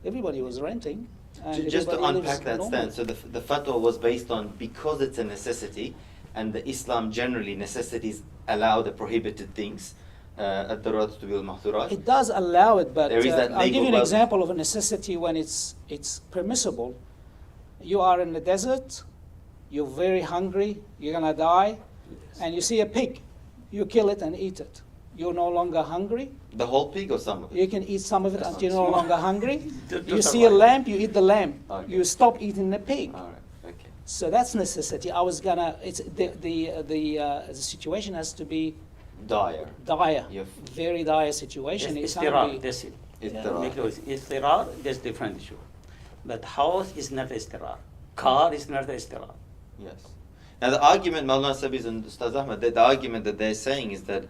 Everybody was renting. And Just to everybody lives unpack that normally. stance, so the fatwa was based on because it's a necessity, and the Islam generally necessities allow the prohibited things. الضرورات تبيح المحظورات. It does allow it, but There is that I'll give legal you an level. example of a necessity when it's permissible. You are in the desert, you're very hungry, you're gonna die, and you see a pig. You kill it and eat it. You're no longer hungry. The whole pig or some of it? You can eat some of it That's until not you're no small. longer hungry. To You see a survive. lamb, you eat the lamb. Okay. You stop eating the pig. All right. Okay. So that's necessity. It's the situation has to be Dire. dire, Yep. very dire situation. It can't Istirar, be- that's it. Istirar. Make it istirar, that's different issue. But house is not istirar. Car is not istirar. Yes. Now the argument, Maulana Sabiz and Ustaz Ahmad, the argument that they're saying is that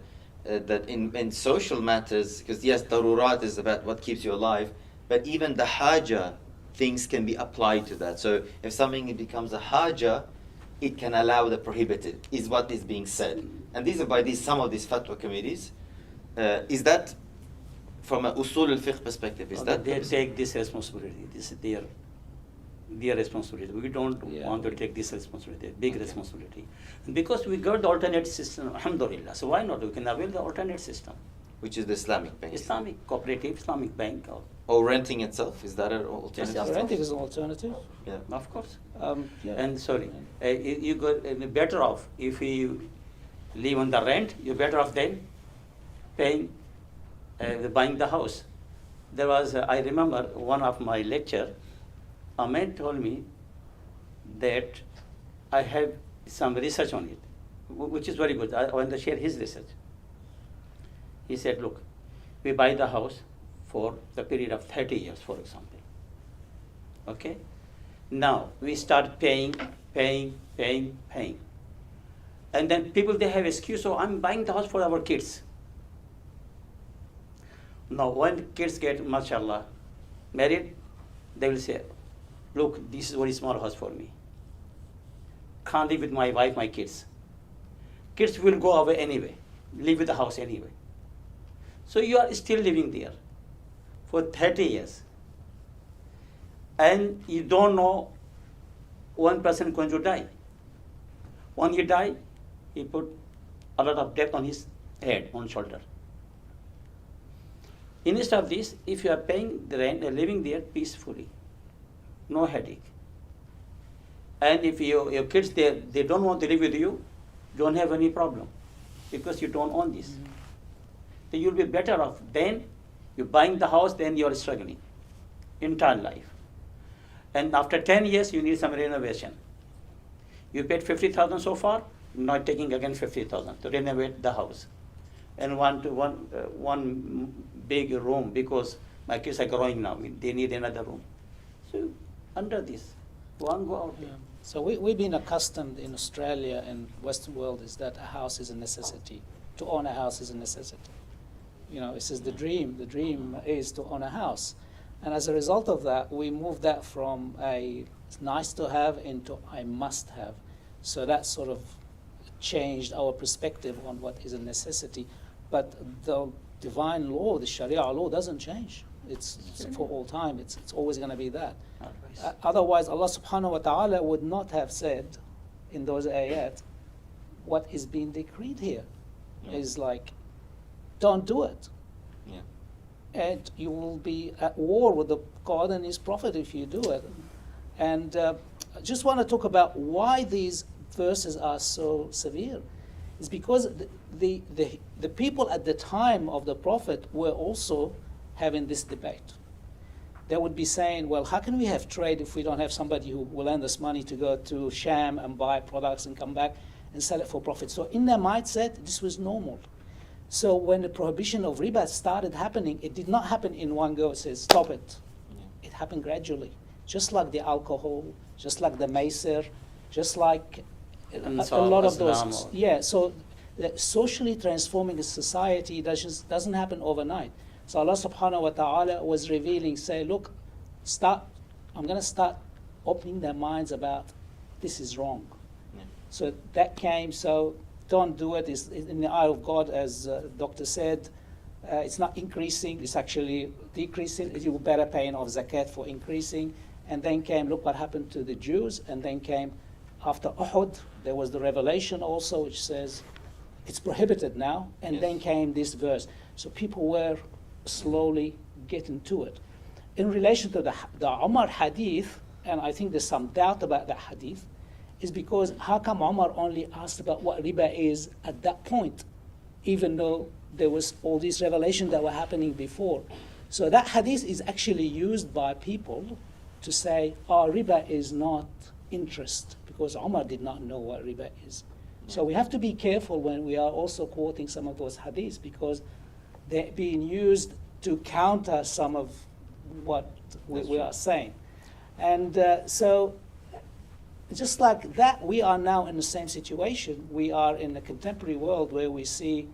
that in social matters, because yes, darurat is about what keeps you alive, but even the haja things can be applied to that. So if something becomes a haja, it can allow the prohibited, is what is being said. And these are by some of these fatwa committees. Is that, from an usul al-fiqh perspective, is that They take this responsibility. This is their responsibility. We don't Yeah. want to take this responsibility, big responsibility. And because we got the alternate system, alhamdulillah, so why not? We can avail the alternate system. which is the Islamic bank? Islamic, cooperative, Islamic bank, Or renting itself, is that an alternative? Yes, Renting is an alternative. Yeah. of course. Yeah. And sorry, you got better off if you live on the rent. You're better off than paying, buying the house. There was, I remember one of my lecture, a man told me that I have some research on it, which is very good. I want to share his research. He said, look, we buy the house for the period of 30 years, for example. Okay? Now, we start paying. And then people, they have excuse, so I'm buying the house for our kids. Now, when kids get, mashallah, married, they will say, look, this is a very small house for me. Can't live with my wife, my kids. Kids will go away anyway, live with the house anyway. So you are still living there for 30 years. And you don't know one person is going to die. When you die, he put a lot of debt on his head, on shoulder. Instead of this, if you are paying the rent and living there peacefully, no headache. And if your kids, they don't want to live with you, don't have any problem because you don't own this. Mm-hmm. So you'll be better off. Then you're buying the house, then you're struggling entire life. And after 10 years, you need some renovation. You paid 50,000 so far, not taking again 50,000 to renovate the house, and one big room because my kids are growing now. They need another room. So under this, one go out there. So we've been accustomed in Australia and Western world is that a house is a necessity. To own a house is a necessity. You know, this is the dream. The dream is to own a house. And as a result of that, we moved that from a nice to have into a must have. So that sort of changed our perspective on what is a necessity. But the divine law, the Sharia law, doesn't change. It's for all time. It's always going to be that. Otherwise, Allah subhanahu wa ta'ala would not have said in those ayat what is being decreed here. Is like, don't do it. Yeah. And you will be at war with God and His Prophet if you do it. And I just want to talk about why these verses are so severe. It's because the people at the time of the Prophet were also having this debate. They would be saying, well, how can we have trade if we don't have somebody who will lend us money to go to Sham and buy products and come back and sell it for profit? So in their mindset, this was normal. So when the prohibition of riba started happening, it did not happen in one go. It says, stop it. Yeah. It happened gradually. Just like the alcohol, just like the macer, just like a lot of those. Yeah, so socially transforming a society doesn't happen overnight. So Allah subhanahu wa ta'ala was revealing, say, look, I'm going to start opening their minds about this is wrong. Yeah. So that came, so don't do it. It's in the eye of God, as the doctor said. It's not increasing, it's actually decreasing. You better paying off zakat for increasing. And then came, look what happened to the Jews. And then came, after Uhud, there was the revelation also, which says it's prohibited now. And then came this verse. So people were slowly getting to it. In relation to the Umar hadith, and I think there's some doubt about that hadith, is because how come Umar only asked about what riba is at that point, even though there was all these revelations that were happening before. So that hadith is actually used by people to say, oh, riba is not interest, because Umar did not know what riba is. So we have to be careful when we are also quoting some of those hadiths, because they're being used to counter some of what we are saying. And so just like that, we are now in the same situation. We are in a contemporary world where we see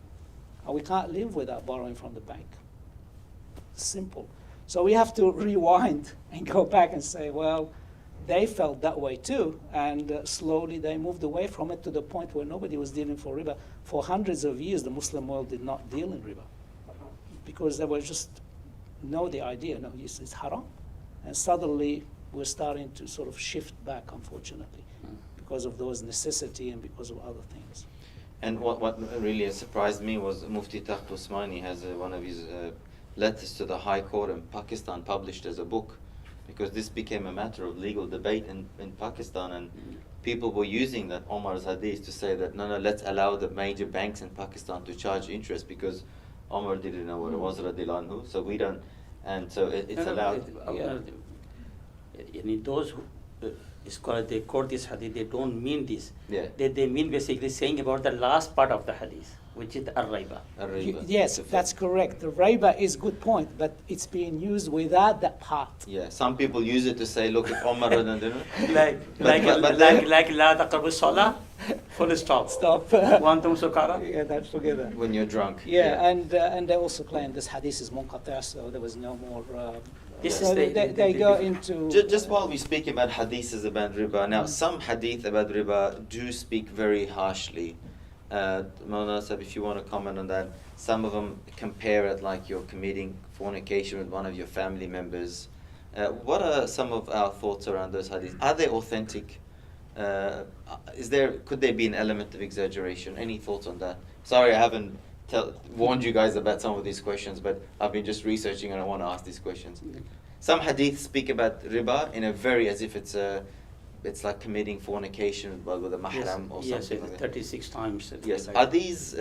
we can't live without borrowing from the bank. Simple. So we have to rewind and go back and say, well, they felt that way too, and slowly they moved away from it to the point where nobody was dealing for riba. For hundreds of years, the Muslim world did not deal in riba, because they were just know the idea, no, it's haram. And suddenly we're starting to sort of shift back, unfortunately, because of those necessity and because of other things. And what really surprised me was Mufti Takht Usmani has one of his letters to the High Court in Pakistan published as a book, because this became a matter of legal debate in Pakistan, and people were using that Omar's hadith to say that no, let's allow the major banks in Pakistan to charge interest, because Omar didn't know what it was, radiallahu anhu, so we don't, and so it's allowed. Those who scholars, they quote this hadith, they don't mean this. Yeah. They mean basically saying about the last part of the hadith, which is the ar-riba. Yes, that's correct. The riba is a good point, but it's being used without that part. Yeah, some people use it to say, look, if Omar didn't do it. like la taqrabu salah, full stop. Stop. Wantum sukara. Yeah, that's together. When you're drunk. Yeah. And they also claim this hadith is munqati', so there was no more. They go into. Just while we speak about hadiths about riba, now some hadith about riba do speak very harshly. Maulana Sahib, if you want to comment on that, some of them compare it like you're committing fornication with one of your family members. What are some of our thoughts around those hadiths? Are they authentic? Could there be an element of exaggeration? Any thoughts on that? Sorry, I haven't warned you guys about some of these questions, but I've been just researching and I want to ask these questions. Some hadiths speak about riba in a very, as if it's like committing fornication with a mahram or something like that. 36 times. Yes. Like Are these,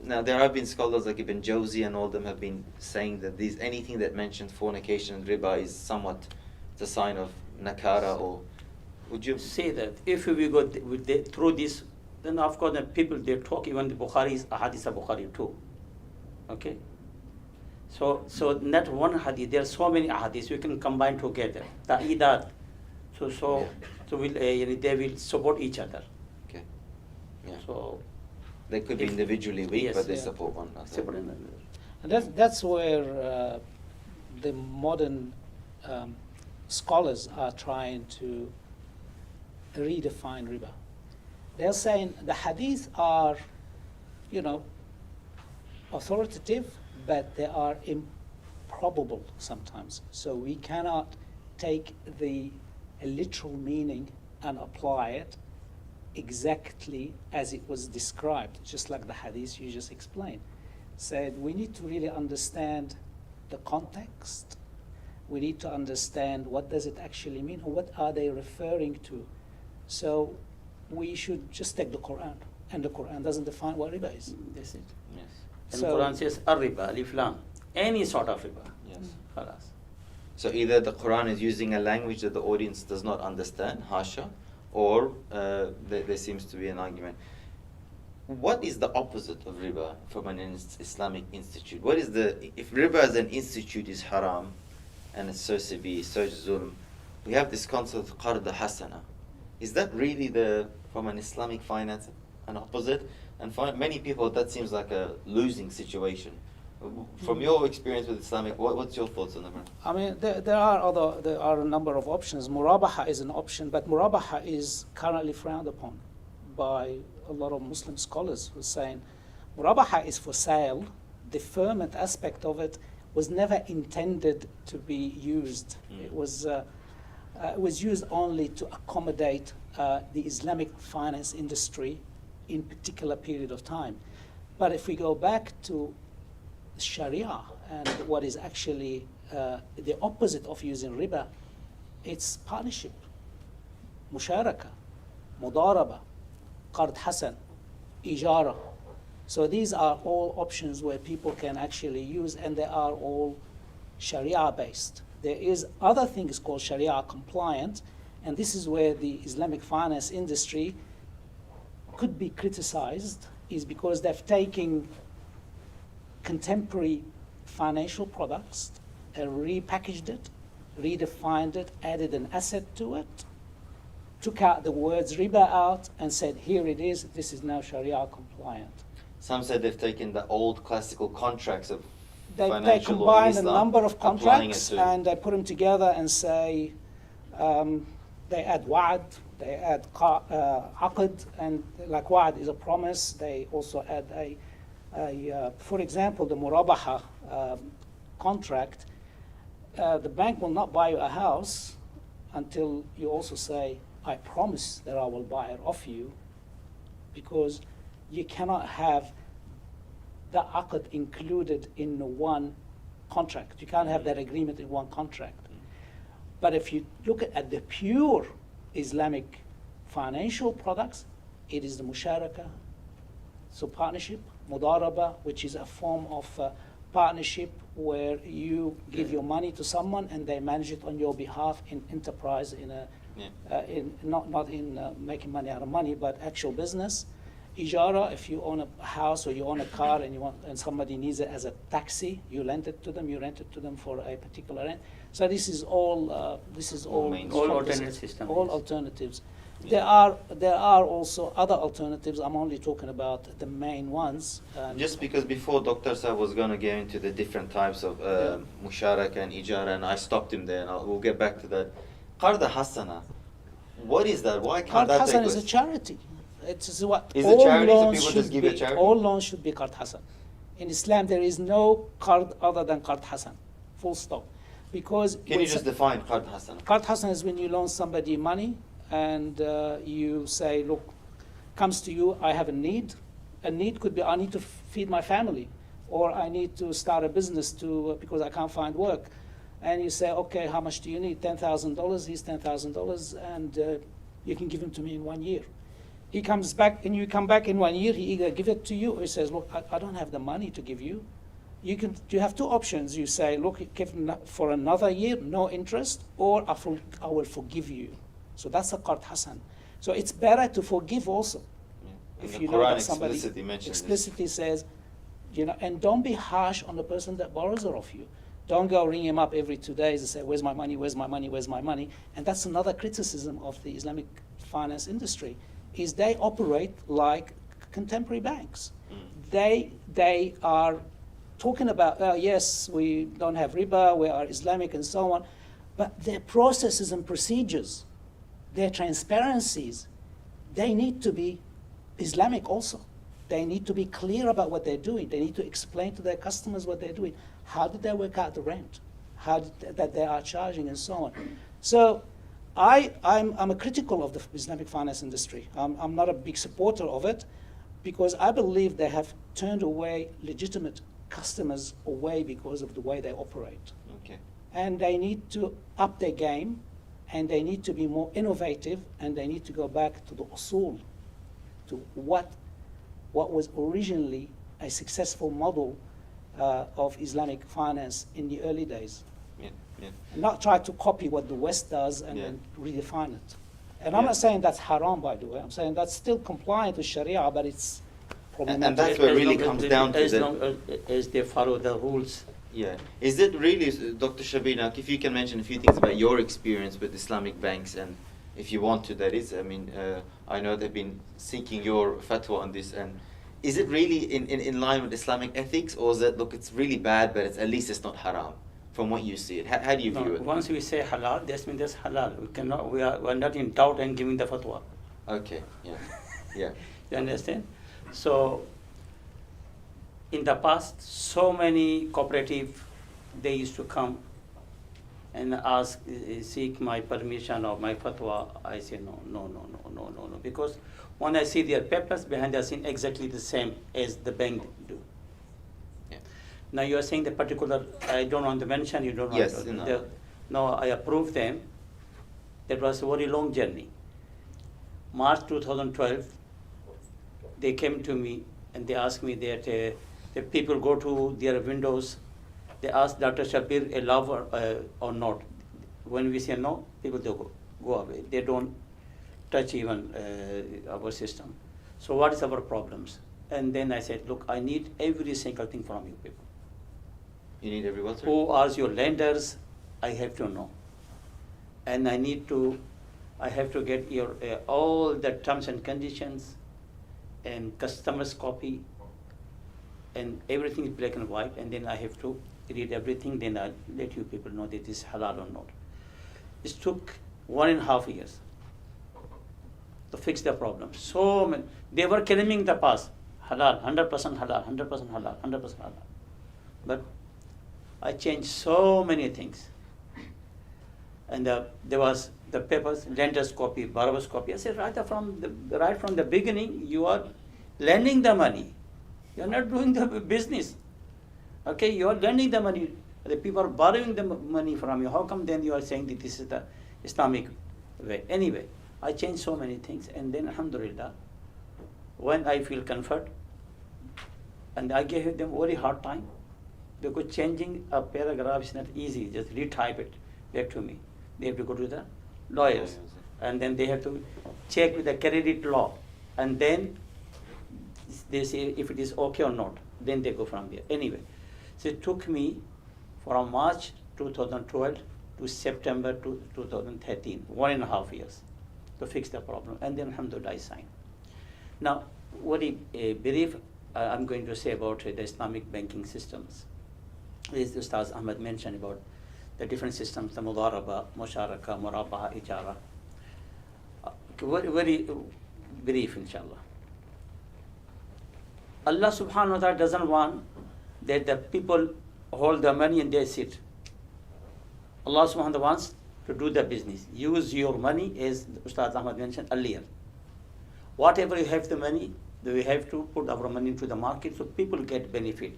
now there have been scholars like Ibn Jawzi and all of them have been saying that anything that mentions fornication and riba is somewhat, it's a sign of nakara, or Would you say that if we go through this, then of course the people they talk, even the Bukhari is a hadith of Bukhari too. Okay? So not one hadith, there are so many hadiths we can combine together. Ta'idat. So they will support each other. Okay. Yeah. So They could be individually weak, yes, but they yeah. support one another. support another. And that's where the modern scholars are trying to redefine riba. They're saying the hadith are, authoritative, but they are improbable sometimes. So we cannot take the literal meaning and apply it exactly as it was described, just like the hadith you just explained. Said we need to really understand the context. We need to understand what does it actually mean, or what are they referring to. So we should just take the Qur'an, and the Qur'an doesn't define what riba is. That's it. Yes. And So- Quran says ar-riba, alif lam, any sort of riba. Yes. Khalas. So either the Quran is using a language that the audience does not understand, hasha, or there seems to be an argument. What is the opposite of riba from an Islamic institute? What is if riba as an institute is haram and it's so severe, so zulm, we have this concept of qard hasana. Is that really from an Islamic finance an opposite? And for many people that seems like a losing situation. From your experience with Islamic, what's your thoughts on that? I mean, there are a number of options. Murabaha is an option, but murabaha is currently frowned upon by a lot of Muslim scholars who are saying murabaha is for sale. Deferment aspect of it was never intended to be used. It was used only to accommodate the Islamic finance industry in particular period of time. But if we go back to Sharia and what is actually the opposite of using riba, it's partnership, musharaka, mudaraba, qard hasan, ijara. So these are all options where people can actually use, and they are all Sharia based. There is other things called Sharia compliant, and this is where the Islamic finance industry could be criticized, is because they've taken contemporary financial products and repackaged it, redefined it, added an asset to it, took out the words riba out and said, here it is, this is now Sharia compliant. Some said they've taken the old classical contracts of They financial law in combine a Islam, number of applying it contracts to- and they put them together and say, they add wa'ad, they add aqd, and like wa'ad is a promise. They also add for example, the murabaha contract. The bank will not buy you a house until you also say, I promise that I will buy it off you, because you cannot have the aqd included in one contract. You can't have that agreement in one contract. But if you look at the pure Islamic financial products, it is the musharaka, so partnership, mudaraba, which is a form of partnership where you give your money to someone and they manage it on your behalf in enterprise, not in making money out of money, but actual business. Ijara, if you own a house or you own a car and somebody needs it as a taxi, you lend it to them. You rent it to them for a particular rent. So this is all All alternate systems. all alternatives. There are also other alternatives. I'm only talking about the main ones. Just because before Dr. Saab was going to get into the different types of musharaka and ijara, and I stopped him there, and we'll get back to that. Qarda Hasana, what is that? Why can't Qard that Hasan take is a place? charity. It's what Is it all charity, so loans people should just give be. it charity? All loans should be Qard Hasan. In Islam, there is no qard other than Qard Hasan. Full stop. Because Can you just define Qarda Hasana? Qard Hasan is when you loan somebody money and you say, look, comes to you, I have a need. A need could be, I need to feed my family, or I need to start a business because I can't find work. And you say, okay, how much do you need? $10,000, here's $10,000, and you can give him to me in 1 year. He comes back, and you come back in 1 year, he either give it to you, or he says, look, I don't have the money to give you. You have two options. You say, look, give for another year, no interest, or I will forgive you. So that's a qard hasan. So it's better to forgive also. Yeah. If And you the know Quran that somebody explicitly mentions this. explicitly says, and don't be harsh on the person that borrows it off you. Don't go ring him up every 2 days and say, where's my money, where's my money, where's my money? And that's another criticism of the Islamic finance industry, is they operate like contemporary banks. They are talking about, yes, we don't have riba, we are Islamic and so on, but their processes and procedures, their transparencies, they need to be Islamic also. They need to be clear about what they're doing. They need to explain to their customers what they're doing. How did they work out the rent? That they are charging and so on. So I'm a critical of the Islamic finance industry. I'm not a big supporter of it because I believe they have turned away legitimate customers away because of the way they operate. Okay. And they need to up their game, and they need to be more innovative, and they need to go back to the usul, to what was originally a successful model of Islamic finance in the early days. Yeah. Yeah. And not try to copy what the West does and Yeah. then redefine it. And I'm Yeah. not saying that's haram, by the way. I'm saying that's still compliant with Sharia, but it's problematic. And that's where it really comes down to as the... long as they follow the rules. Yeah. Is it really, Dr. Shabina, if you can mention a few things about your experience with Islamic banks, and if you want to, that is, I mean, I know they've been seeking your fatwa on this, and is it really in line with Islamic ethics, or is it, look, it's really bad, but at least it's not haram, from what you see it? How do you view it? Once we say halal, that means that's halal. We are not in doubt and giving the fatwa. Okay, yeah, yeah. You understand? So, in the past, so many cooperative, they used to come and ask, seek my permission or my fatwa. I say no, because when I see their papers behind the scene exactly the same as the bank do. Yeah. Now you are saying the particular, I don't want to mention, you don't Yes, want to. no. No, I approve them. That was a very long journey. March 2012, they came to me and they asked me that the people go to their windows. They ask Dr. Shabir a lover or not. When we say no, people they go away. They don't touch even our system. So what is our problems? And then I said, look, I need every single thing from you people. You need every what? Who are your lenders? I have to know. And I have to get your all the terms and conditions and customers copy and everything is black and white, and then I have to read everything, then I'll let you people know that it is halal or not. It took 1.5 years to fix the problem. So many, they were claiming the past, halal, 100% halal, 100% halal, 100% halal. But I changed so many things. And there was the papers, lender's copy, borrower's copy. I said, right from the beginning, you are lending the money. You are not doing the business. Okay, you are lending the money. The people are borrowing the money from you. How come then you are saying that this is the Islamic way? Anyway, I changed so many things, and then alhamdulillah, when I feel comfort, and I gave them very hard time, because changing a paragraph is not easy. Just retype it back to me. They have to go to the lawyers, and then they have to check with the credit law, and then they say if it is okay or not. Then they go from there. Anyway, so it took me from March 2012 to September 2013, 1.5 years to fix the problem, and then alhamdulillah I signed. Now, what brief I'm going to say about the Islamic banking systems is Ustaz Ahmed mentioned about the different systems, the mudaraba, musharaka, murabaha, ijara. Very brief, inshallah. Allah subhanahu wa ta'ala doesn't want that the people hold the money and they sit. Allah subhanahu wa ta'ala wants to do the business. Use your money, as Ustaz Ahmad mentioned earlier. Whatever you have the money, we have to put our money into the market so people get benefit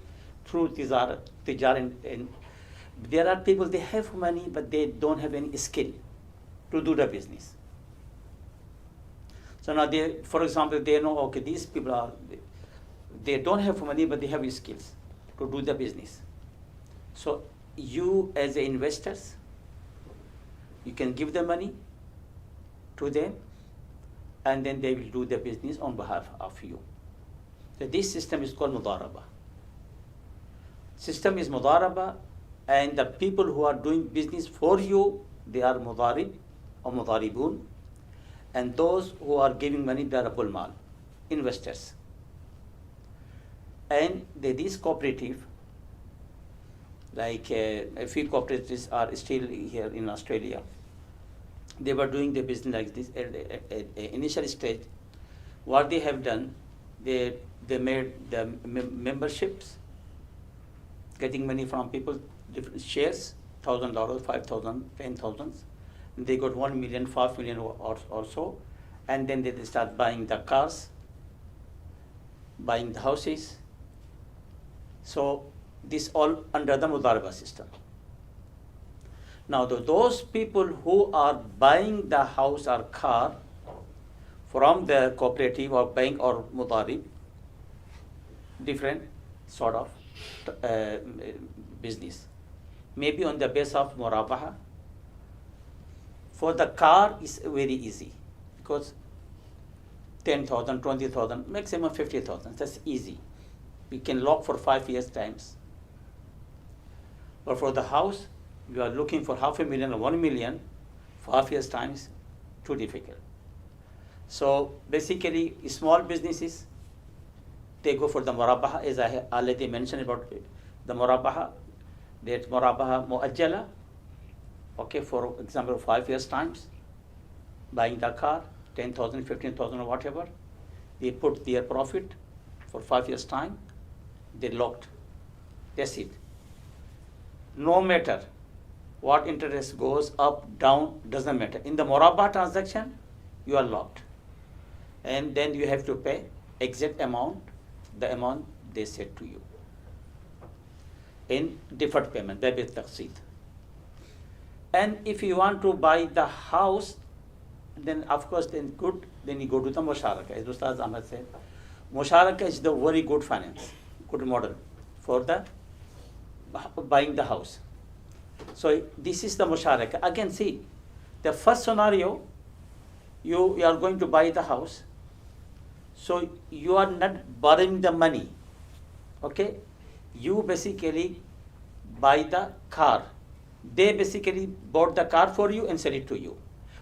through tijar. And there are people, they have money, but they don't have any skill to do the business. So now they, for example, they know, okay, these people they don't have money, but they have skills to do the business. So you as investors, you can give the money to them, and then they will do the business on behalf of you. So this system is called mudaraba. System is mudaraba, and the people who are doing business for you, they are mudarib or mudaribun, and those who are giving money, they are abul mal, investors. And this cooperative, like a few cooperatives are still here in Australia, they were doing the business like this at initial stage. What they have done, they made the memberships, getting money from people, different shares, $1,000, $5,000, $10,000. They got 1 million, 5 million or so, and then they start buying the cars, buying the houses. So this all under the mudaraba system. Now those people who are buying the house or car from the cooperative or bank or mudarib, different sort of business. Maybe on the base of murabaha. For the car is very easy because 10,000, 20,000, maximum 50,000. That's easy. We can lock for 5 years times. But for the house, you are looking for 500,000 or 1 million, 5 years times, too difficult. So basically, small businesses, they go for the murabaha, as I already mentioned about the murabaha. That's murabaha muajjala. Okay, for example, 5 years times, buying the car, 10,000, 15,000 or whatever. They put their profit for 5 years time. They locked. That's it. No matter what interest goes up, down, doesn't matter. In the murabaha transaction, you are locked. And then you have to pay exact amount, the amount they said to you. In deferred payment, that is taqseed. And if you want to buy the house, then of course, then good, then you go to the musharaka. As Ustaz Ahmed said, musharaka is the very good finance, good model for the buying the house. So this is the musharaka. Again, see, the first scenario, you are going to buy the house. So you are not borrowing the money. Okay? You basically buy the car. They basically bought the car for you and sell it to you.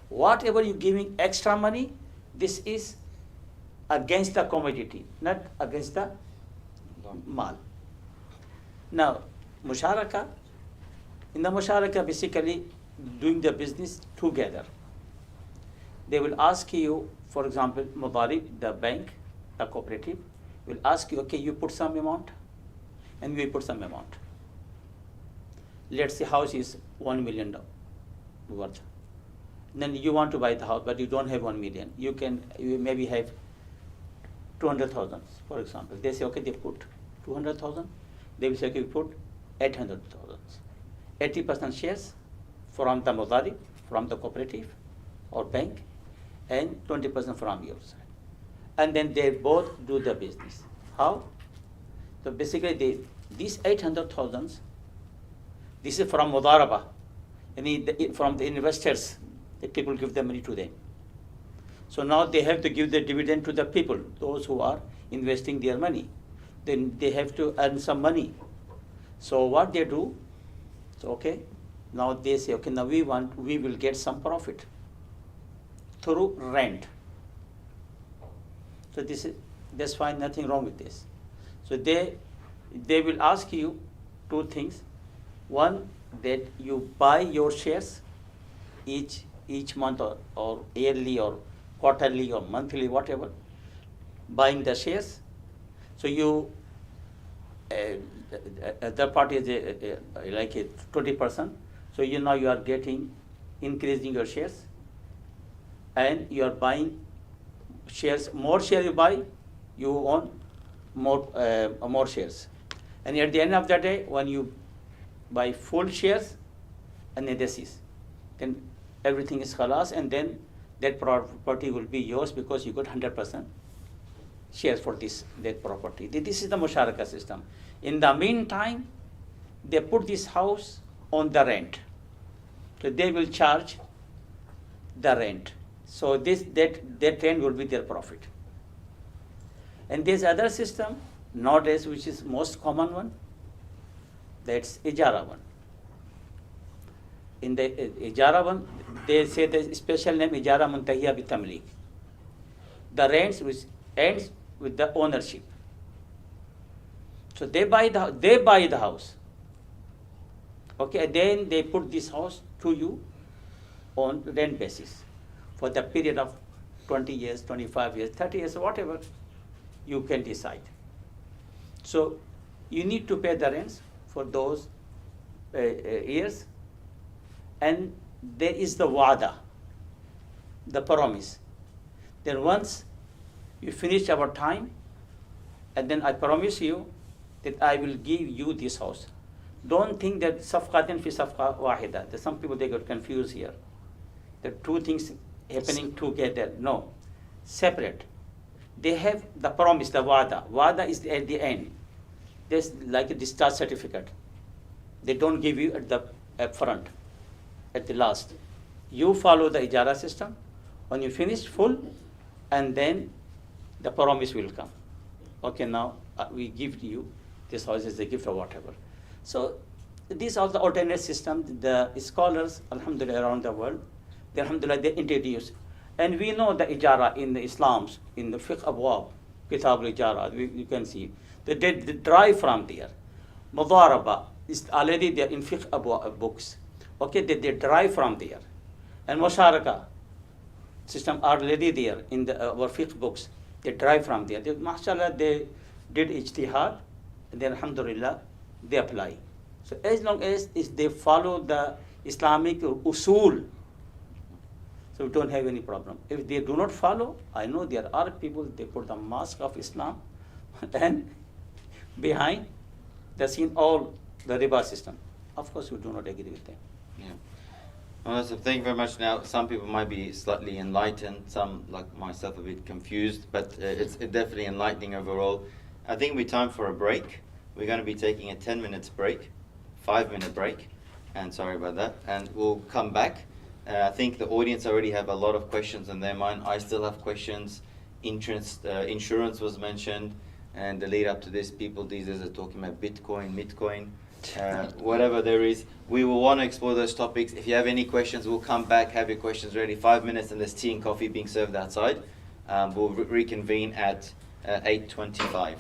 Whatever you're giving extra money, this is against the commodity, not against the mal. Now, musharaka, in the musharaka, basically doing the business together. They will ask you, for example, mudarib, the bank, the cooperative, will ask you, okay, you put some amount, and we put some amount. Let's say house is $1 million worth. Then you want to buy the house, but you don't have 1 million. You maybe have 200,000, for example. They say, okay, they put 200,000. They will say, okay, we put 800,000. 80% shares from the mudarib, from the cooperative or bank, and 20% from your side. And then they both do the business. How? So basically, these 800,000, this is from mudaraba, and from the investors, the people give the money to them. So now they have to give the dividend to the people, those who are investing their money. Then they have to earn some money. So what they do, so okay, now they say, okay, now we will get some profit through rent. So that's fine, nothing wrong with this. So they will ask you two things. One, that you buy your shares each month or yearly or quarterly or monthly, whatever, buying the shares. So you, the party is like 20%. So now you are getting, increasing your shares, and you are buying shares. More share you buy, you own more shares. And at the end of the day, when you buy full shares, and then everything is khalas, and then that property will be yours because you got 100% shares for that property. This is the musharaka system. In the meantime, they put this house on the rent. So they will charge the rent. So that trend will be their profit. And there's other system nowadays which is most common one. That's ijara one. In the ijara one, they say the special name ijara muntahiya bi tamlik. The rents which ends with the ownership. So they buy the house. Okay, then they put this house to you on rent basis for the period of 20 years, 25 years, 30 years, whatever you can decide. So you need to pay the rents for those years, and there is the wa'da, the promise. Then once you finish our time, and then I promise you that I will give you this house. Don't think that safqatin fi safqa wahida. Some people, they got confused here. The two things happening together. No, separate. They have the promise, the wa'da. Wa'da is at the end. There's like a discharge certificate. They don't give you at the front, at the last. You follow the ijara system. When you finish full, and then the promise will come. Okay, now we give you this house as a gift or whatever. So these are the alternate systems. The scholars, alhamdulillah, around the world, alhamdulillah, they introduce. And we know the ijara in the Islams, in the fiqh abwab, kitab al-ijara, you can see. They derive from there. Mudaraba is already there in fiqh abwab books. Okay, they derive from there. And musharaka system are already there in our fiqh books. They derive from there. Mashallah, they did ijtihad, and then alhamdulillah, they apply. So as long as they follow the Islamic usul, so we don't have any problem. If they do not follow, I know there are people, they put the mask of Islam and behind the scene all the riba system. Of course, we do not agree with them. Yeah. Well, so thank you very much. Now, some people might be slightly enlightened, some, like myself, a bit confused, but it's definitely enlightening overall. I think we're time for a break. We're going to be taking a 10-minute break, 5-minute break, and sorry about that, and we'll come back. I think the audience already have a lot of questions in their mind. I still have questions. Insurance was mentioned, and the lead up to this, people these days are talking about Bitcoin, whatever there is. We will want to explore those topics. If you have any questions, we'll come back, have your questions ready. 5 minutes, and there's tea and coffee being served outside. We'll reconvene at 8:25.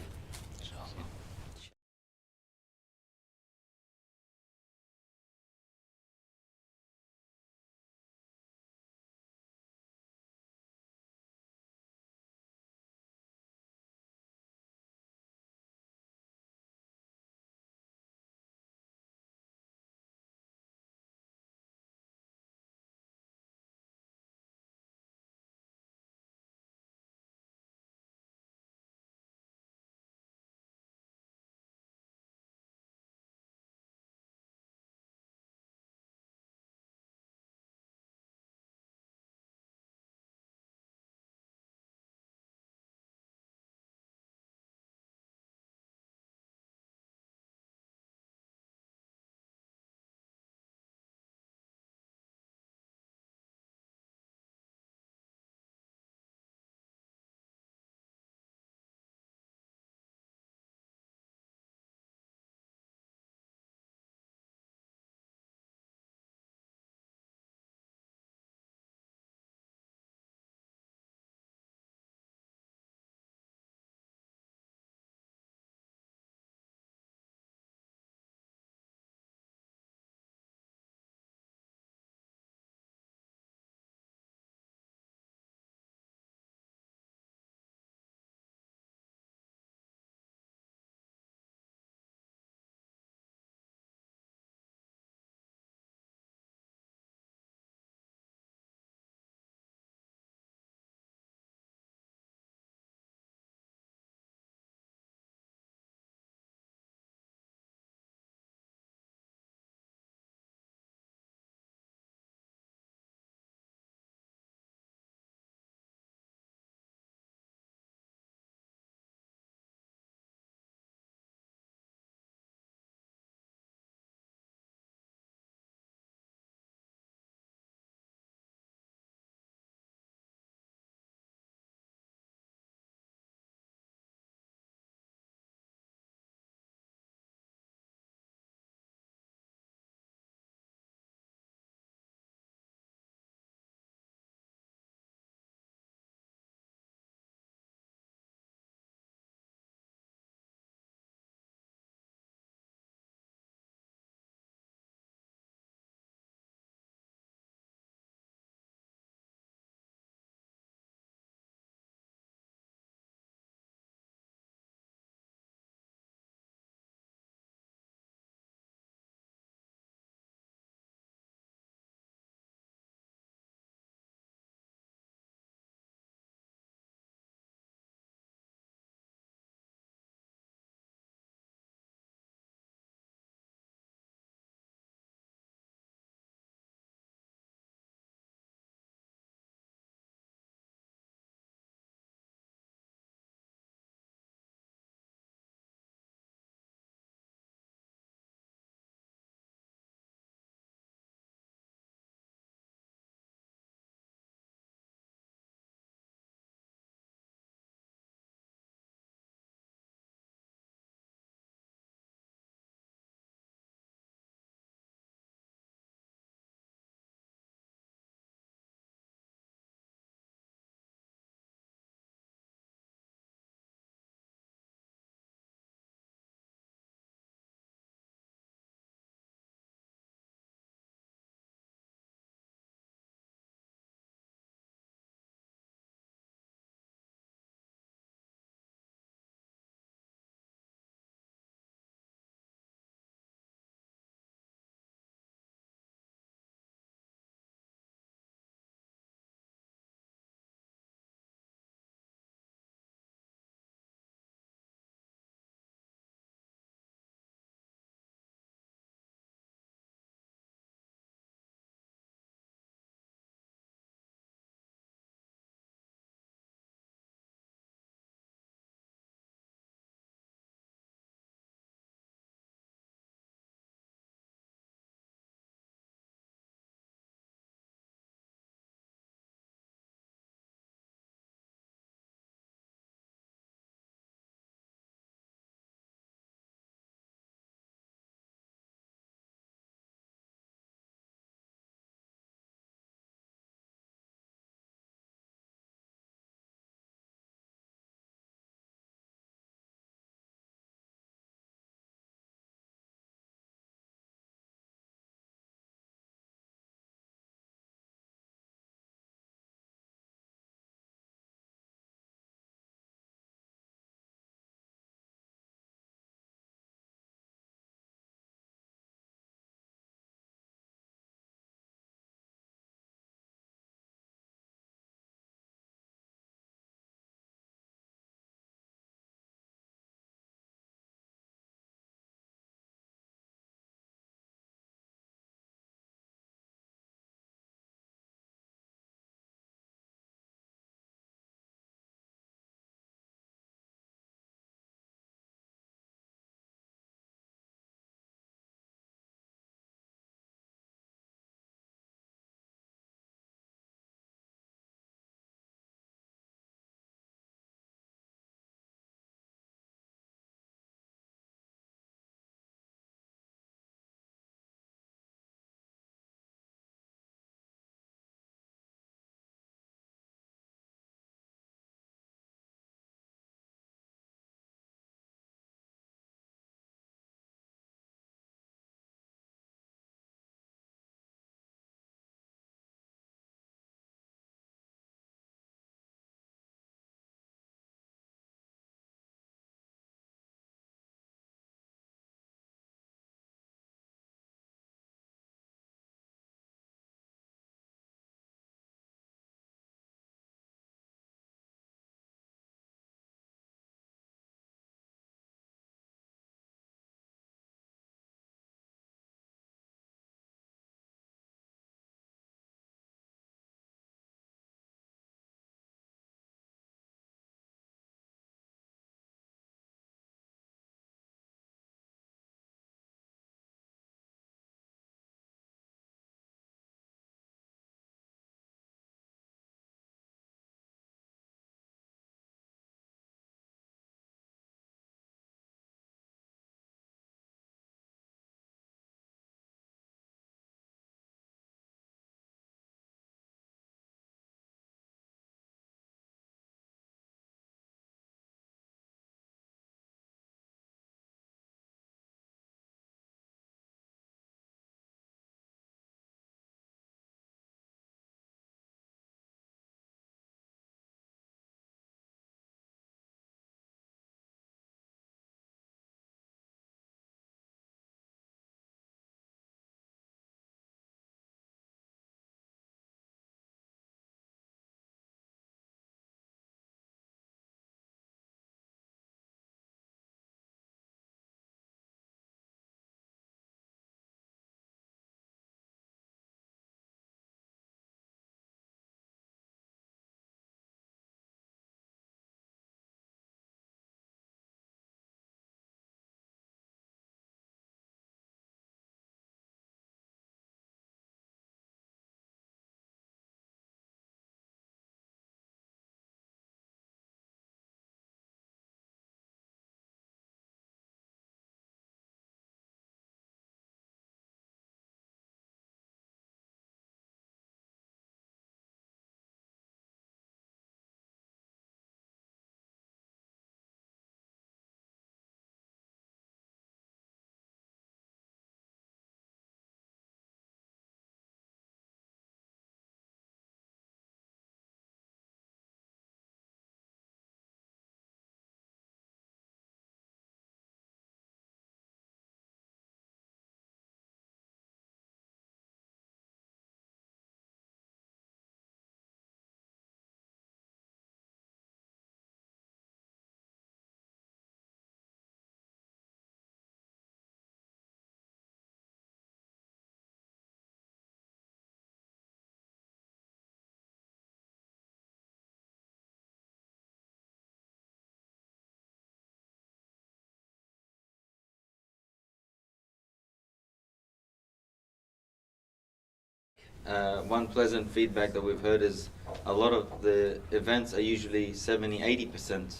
one pleasant feedback that we've heard is a lot of the events are usually 70-80%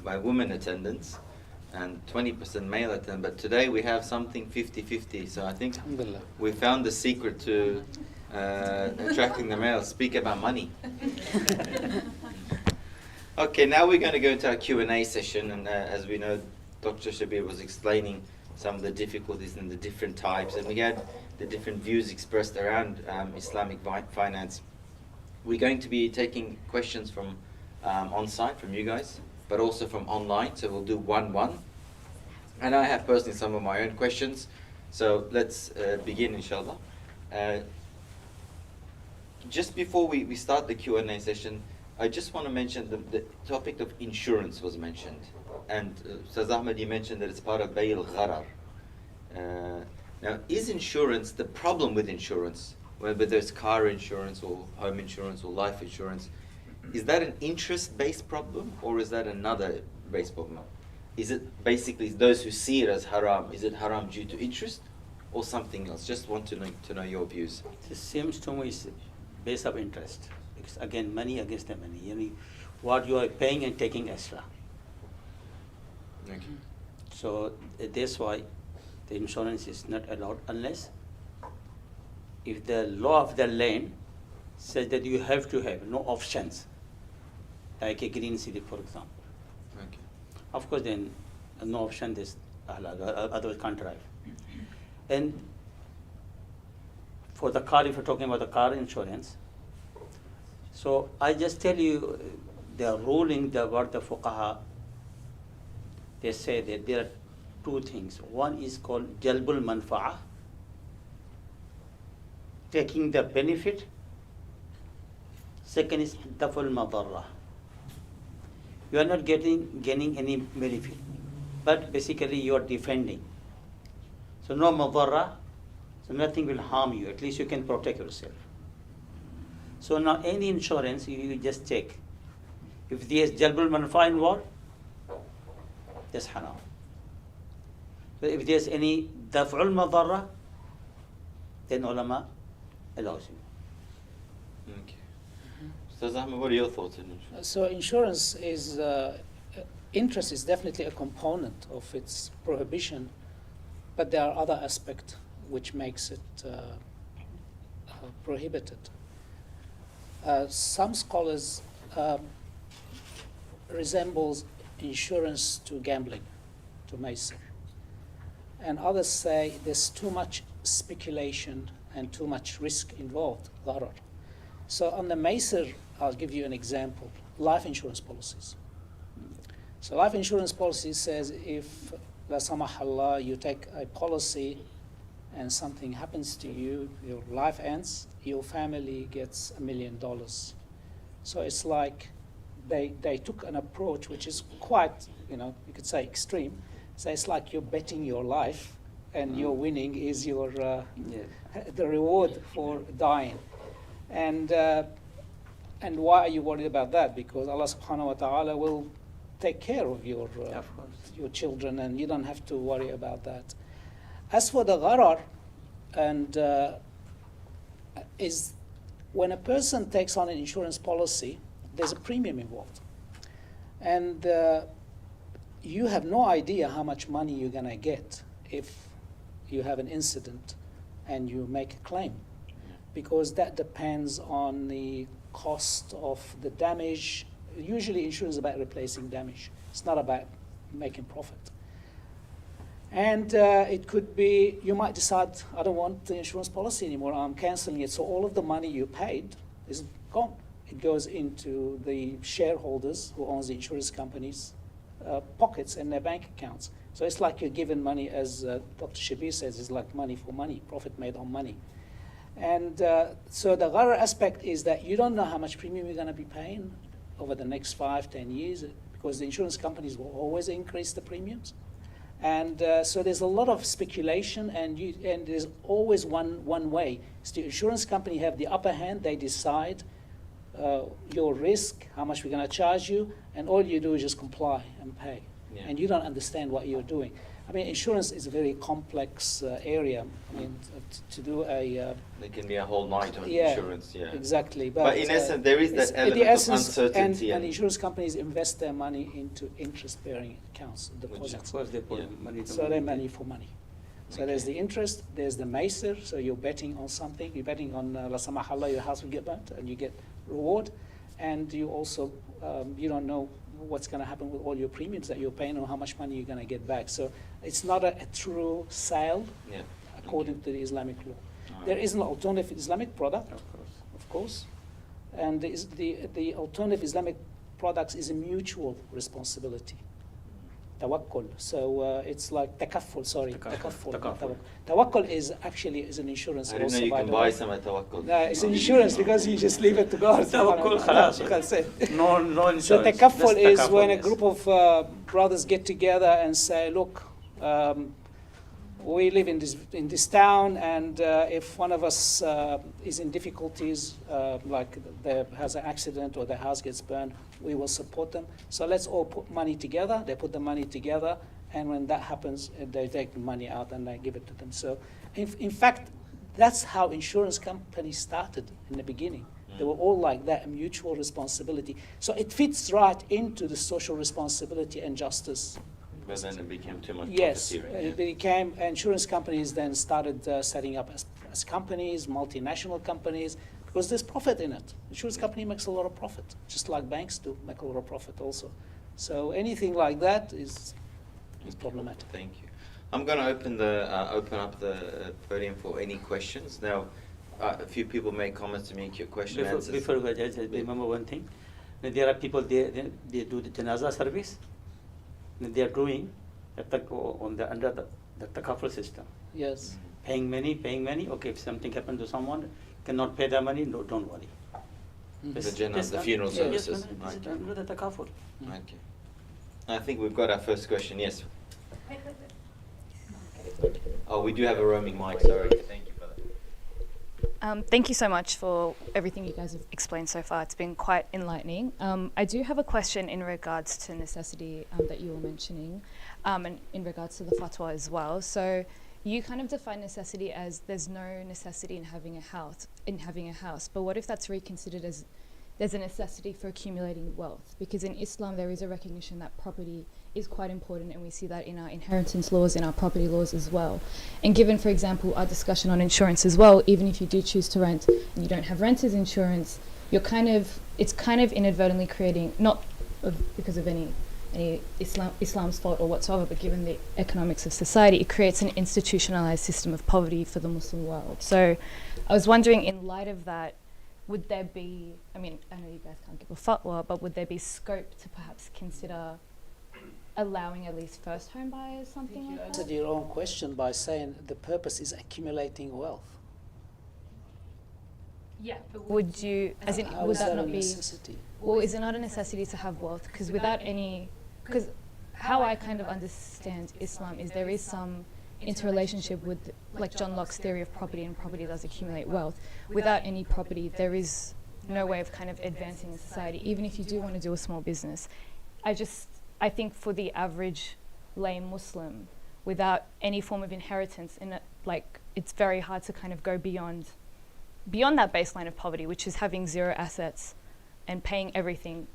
by women attendance and 20% male attendance, but today we have something 50-50, so I think we found the secret to attracting the males. Speak about money. Okay, now we're going to go into our Q&A session, and as we know, Dr. Shabir was explaining some of the difficulties and the different types, and we had the different views expressed around Islamic finance. We're going to be taking questions from on-site, from you guys, but also from online, so we'll do 1-1. And I have personally some of my own questions, so let's begin, inshallah. Just before we start the Q&A session, I just want to mention the topic of insurance was mentioned. And Ustaz Ahmed, you mentioned that it's part of Bay al-Gharar. Now, is insurance, the problem with insurance, whether it's car insurance or home insurance or life insurance, is that an interest-based problem or is that another based problem? Is it basically those who see it as haram, is it haram due to interest or something else? Just want to know your views. It seems to me it's based of interest. It's again money against the money. You know, what you are paying and taking extra. Okay. So that's why the insurance is not allowed unless if the law of the land says that you have to have no options, like a green slip, for example. Okay. Of course, then no option is otherwise can't drive. And for the car, if you're talking about the car insurance, so I just tell you the ruling, what the fuqaha, they say that there are two things. One is called jalbul manfa'ah, taking the benefit. Second is daful madarrah. You are not gaining any benefit, but basically you are defending. So no madarrah, so nothing will harm you. At least you can protect yourself. So now any insurance, you just check. If there is jalbul manfa'ah involved, that's haram. But if there's any daf'ul madarrah, then ulama allows you. Okay. Ustaz Ahmed, what are your thoughts on insurance? So insurance is, interest is definitely a component of its prohibition, but there are other aspects which makes it prohibited. Some scholars resembles insurance to gambling, to macer. And others say there's too much speculation and too much risk involved, gharar. So on the macer, I'll give you an example, life insurance policies. So life insurance policy says if, la samah Allah, you take a policy and something happens to you, your life ends, your family gets $1 million. So it's like they took an approach which is quite, you could say extreme. So it's like you're betting your life and your winning is your the reward for dying. And why are you worried about that? Because Allah subhanahu wa ta'ala will take care of your children and you don't have to worry about that. As for the gharar, and is when a person takes on an insurance policy, there's a premium involved. And you have no idea how much money you're going to get if you have an incident and you make a claim, because that depends on the cost of the damage. Usually insurance is about replacing damage. It's not about making profit. And it could be, you might decide, I don't want the insurance policy anymore, I'm canceling it. So all of the money you paid is gone. It goes into the shareholders who owns the insurance companies' pockets and their bank accounts. So it's like you're given money, as Dr. Shabir says, it's like money for money, profit made on money. And so the gharar aspect is that you don't know how much premium you're going to be paying over the next 5-10 years, because the insurance companies will always increase the premiums. And so there's a lot of speculation, and there's always one way. So the insurance company have the upper hand. They decide your risk, how much we're going to charge you, and all you do is just comply and pay. Yeah. And you don't understand what you're doing. I mean, insurance is a very complex area. I mean, to do a There can be a whole night on yeah, insurance, yeah. exactly. But in essence, there is that element the of essence, uncertainty. and insurance companies invest their money into interest-bearing accounts, deposits. Of course, they put Yeah. money. So they're money for money. So there's the interest, there's the macer, so you're betting on something, you're betting on, la samahallah, your house will get burnt, and you get reward. And you also, you don't know what's going to happen with all your premiums that you're paying or how much money you're going to get back. So it's not a true sale Yeah. according to the Islamic law. Alright. There is an alternative Islamic product, Of course. of course, and the alternative Islamic products is a mutual responsibility. Tawakkul. So it's like takafful, sorry. Takafful. not Takafful. Tawakkul is actually an insurance I didn't know also, you by can the buy way. some at Tawakkul. No, it's an insurance because you just leave it to God. Tawakkul, khalas. That's it. No So insurance. takafful Just is when a yes. group of brothers get together and say, look, we live in this town, and if one of us is in difficulties, like there has an accident or the house gets burned, we will support them. So let's all put money together. They put the money together, and when that happens, they take the money out and they give it to them. So, in fact, that's how insurance companies started in the beginning. They were all like that, a mutual responsibility. So it fits right into the social responsibility and justice. But then it became too much Yes, profiteering. it became, insurance companies then started setting up as companies, multinational companies, because there's profit in it. Insurance company makes a lot of profit, just like banks do make a lot of profit also. So anything like that is problematic. Thank you. I'm going to open up the podium for any questions. Now, a few people make comments to make your question answers. Before we judge, I remember one thing. There are people, they do the janaza service. They are doing under the takaful system. Yes. Paying money. Okay, if something happened to someone, cannot pay the money, no, don't worry. Mhm. The This- janazah, this- the funeral yes, services. this is Okay. under the takaful. Okay. I think we've got our first question. Yes. Oh, we do have a roaming mic. Sorry. Thank you, brother. Thank you so much for everything you guys have explained so far. It's been quite enlightening. I do have a question in regards to necessity that you were mentioning, and in regards to the fatwa as well. So you kind of define necessity as there's no necessity in having a house. But what if that's reconsidered as there's a necessity for accumulating wealth? Because in Islam there is a recognition that property is quite important, and we see that in our inheritance laws, in our property laws as well. And given, for example, our discussion on insurance as well, even if you do choose to rent and you don't have renter's insurance, it's kind of inadvertently creating, not because of any Islam's fault or whatsoever, but given the economics of society, it creates an institutionalized system of poverty for the Muslim world. So I was wondering, in light of that, would there be, I mean, I know you guys can't give a fatwa, but would there be scope to perhaps consider allowing at least first home buyers something You like that? answered your own question by saying the purpose is accumulating wealth. Yeah, but would you, as in, How would is that a not be, necessity? well, is it not a necessity to have wealth? Because how I kind of understand Islam is there is some interrelationship with, like John Locke's theory of property, and property does accumulate wealth. Without any property, there is no way of kind of advancing in society, even if you do want to do a small business. I think for the average lay Muslim, without any form of inheritance, it's very hard to kind of go beyond that baseline of poverty, which is having zero assets and paying everything,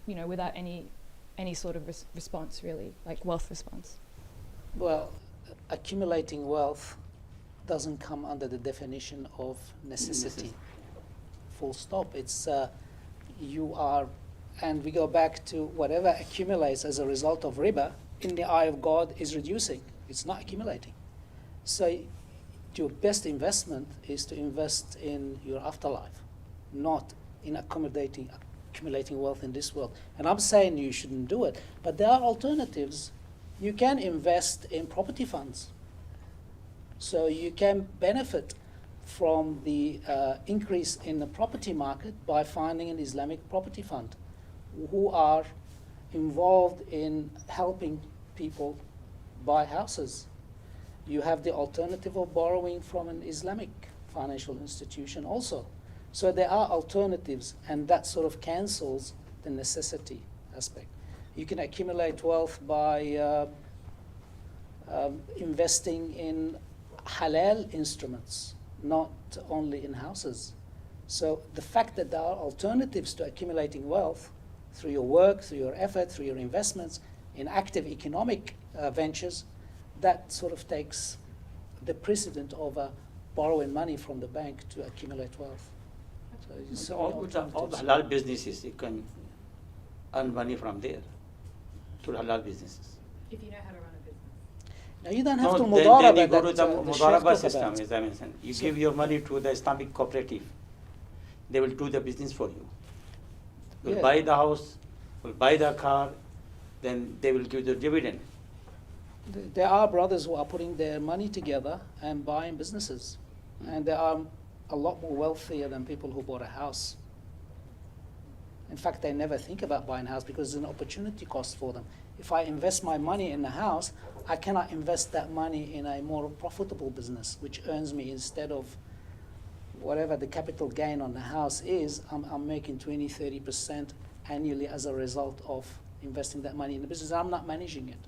without any sort of response, really, like wealth response. Well, accumulating wealth doesn't come under the definition of necessity. Full stop. It's you are, and we go back to whatever accumulates as a result of riba, in the eye of God, is reducing. It's not accumulating. So your best investment is to invest in your afterlife, not in accumulating wealth in this world. And I'm saying you shouldn't do it, but there are alternatives. You can invest in property funds. So you can benefit from the increase in the property market by finding an Islamic property fund who are involved in helping people buy houses. You have the alternative of borrowing from an Islamic financial institution also. So there are alternatives, and that sort of cancels the necessity aspect. You can accumulate wealth by investing in halal instruments, not only in houses. So the fact that there are alternatives to accumulating wealth through your work, through your effort, through your investments in active economic ventures, that sort of takes the precedent over borrowing money from the bank to accumulate wealth. So it's so many all the alternatives. halal businesses, you can earn money from there through halal businesses. If you know how to run a business. Now you don't have to then you mudaraba go to the the Sheikh mudaraba talked system, about. as I mentioned. You So- give your money to the Islamic cooperative. They will do the business for you. Will Yeah. buy the house, will buy the car, then they will give the dividend. There are brothers who are putting their money together and buying businesses. And they are a lot more wealthier than people who bought a house. In fact, they never think about buying a house because it's an opportunity cost for them. If I invest my money in a house, I cannot invest that money in a more profitable business, which earns me instead of whatever the capital gain on the house is, I'm making 20, 30% annually as a result of investing that money in the business. I'm not managing it.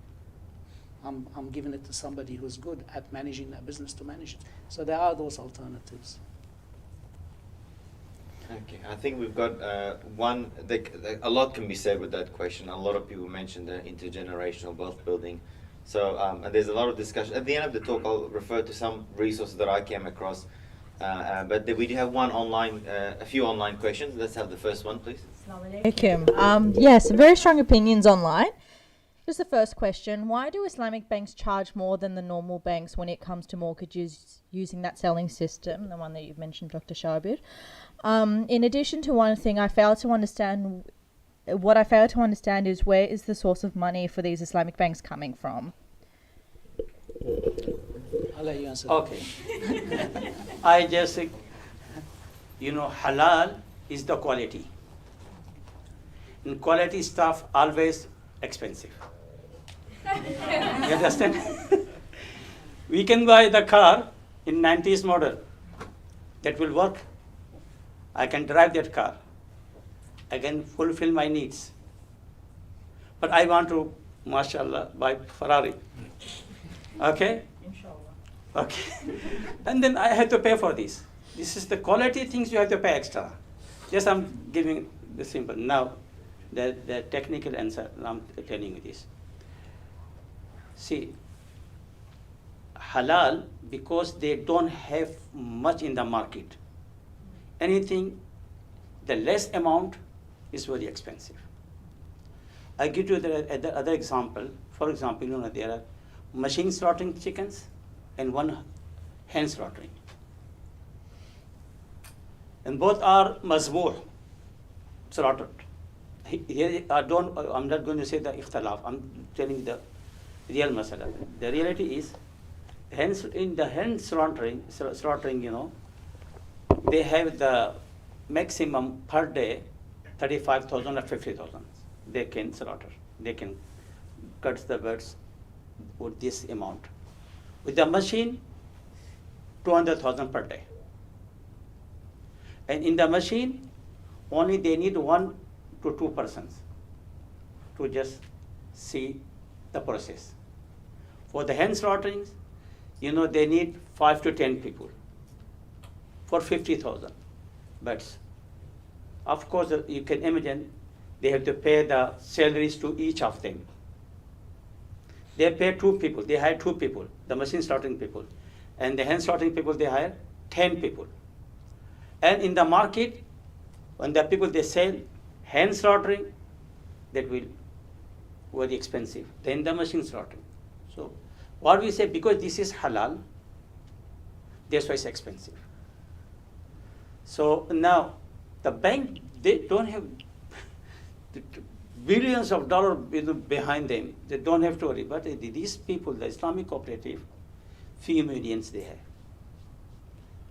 I'm giving it to somebody who's good at managing that business to manage it. So there are those alternatives. Okay, I think we've got a lot can be said with that question. A lot of people mentioned the intergenerational wealth building. So and there's a lot of discussion. At the end of the talk, I'll refer to some resources that I came across. But we do have a few online questions. Let's have the first one, please. Yes, very strong opinions online. Just the first question, why do Islamic banks charge more than the normal banks when it comes to mortgages using that selling system, the one that you've mentioned, Dr. Shabir? In addition to one thing, what I fail to understand is where is the source of money for these Islamic banks coming from? I'll let you answer. Okay. I just, halal is the quality. And quality stuff always expensive. You understand? We can buy the car in 90s model. That will work. I can drive that car. I can fulfill my needs. But I want to, mashallah, buy Ferrari. Okay? Okay. And then I have to pay for this. This is the quality things you have to pay extra. Just I'm giving the simple. Now, the technical answer, I'm telling you this. See, halal, because they don't have much in the market. Anything, the less amount is very expensive. I give you the other example. For example, there are machine slaughtering chickens and one hand slaughtering. And both are mazbooh, slaughtered. Here, I'm not going to say the ikhtilaf, I'm telling you the real masala. The reality is, in the hand slaughtering, they have the maximum per day 35,000 or 50,000. They can slaughter. They can cut the birds with this amount. With the machine, 200,000 per day. And in the machine, only they need 1 to 2 persons to just see the process. For the hand slaughterings, they need 5 to 10 people for 50,000 birds. Of course, you can imagine they have to pay the salaries to each of them. They pay 2 people, they hire 2 people, the machine slaughtering people. And the hand slaughtering people, they hire 10 people. And in the market, when the people they sell hand slaughtering, that will very expensive. Then the machine slaughtering. So what we say, because this is halal, that's why it's expensive. So now the bank, they don't have billions of dollars behind them. They don't have to worry. But these people, the Islamic cooperative, few millions they have.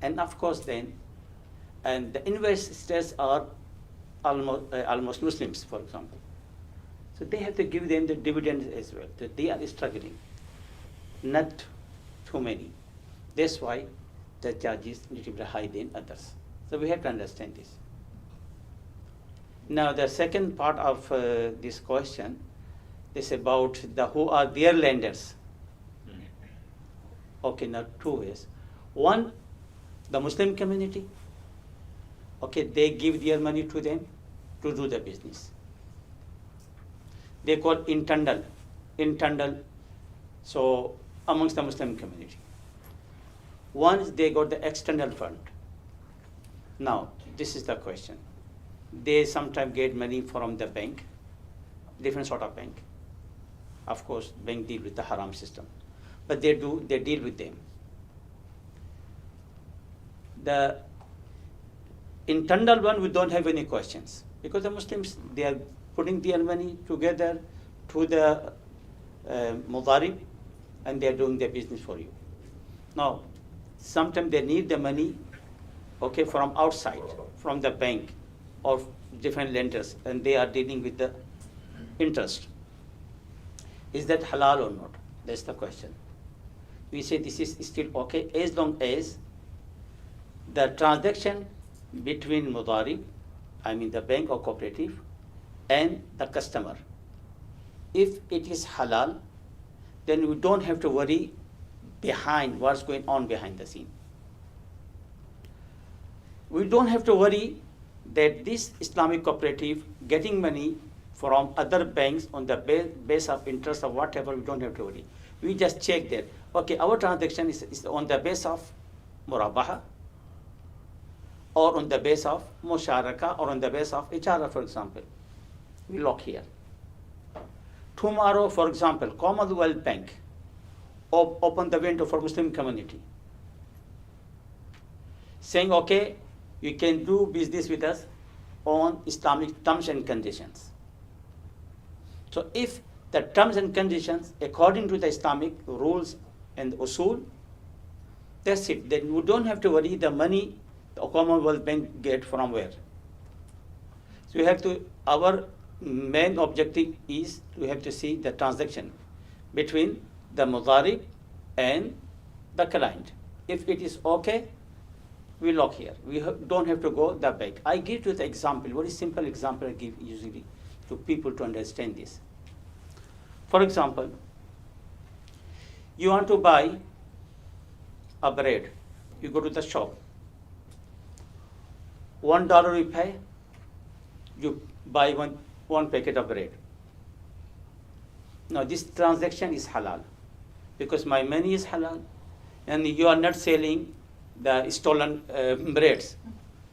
And of course then, and the investors are almost Muslims, for example. So they have to give them the dividends as well. That they are struggling. Not too many. That's why the charges need to be higher than others. So we have to understand this. Now the second part of this question is about who are their lenders. Okay, now two ways. One, the Muslim community, okay, they give their money to them to do the business. They call internal, so amongst the Muslim community. Once they got the external fund. Now, this is the question. They sometimes get money from the bank, different sort of bank. Of course, bank deal with the haram system, but they deal with them. The internal one, we don't have any questions because the Muslims, they are putting their money together to the mudarib and they are doing their business for you. Now, sometimes they need the money, okay, from outside, from the bank or different lenders, and they are dealing with the interest. Is that halal or not? That's the question. We say this is still okay as long as the transaction between mudarib, I mean the bank or cooperative, and the customer, if it is halal, then we don't have to worry behind what's going on behind the scene. We don't have to worry that this Islamic cooperative getting money from other banks on the base of interest or whatever. We don't have to worry. We just check that, okay, our transaction is on the base of murabaha, or on the base of musharaka, or on the base of ijara, for example. We lock here. Tomorrow, for example, Commonwealth Bank open the window for Muslim community, saying, okay, you can do business with us on Islamic terms and conditions. So if the terms and conditions according to the Islamic rules and usul, that's it. Then we don't have to worry the money the Commonwealth Bank get from where. So we have to, our main objective is to have to see the transaction between the mudarib and the client. If it is okay, we lock here. We don't have to go the bank. I give you the example, very simple example I give usually to people to understand this. For example, you want to buy a bread. You go to the shop. $1 you pay, you buy one packet of bread. Now this transaction is halal because my money is halal and you are not selling the stolen breads.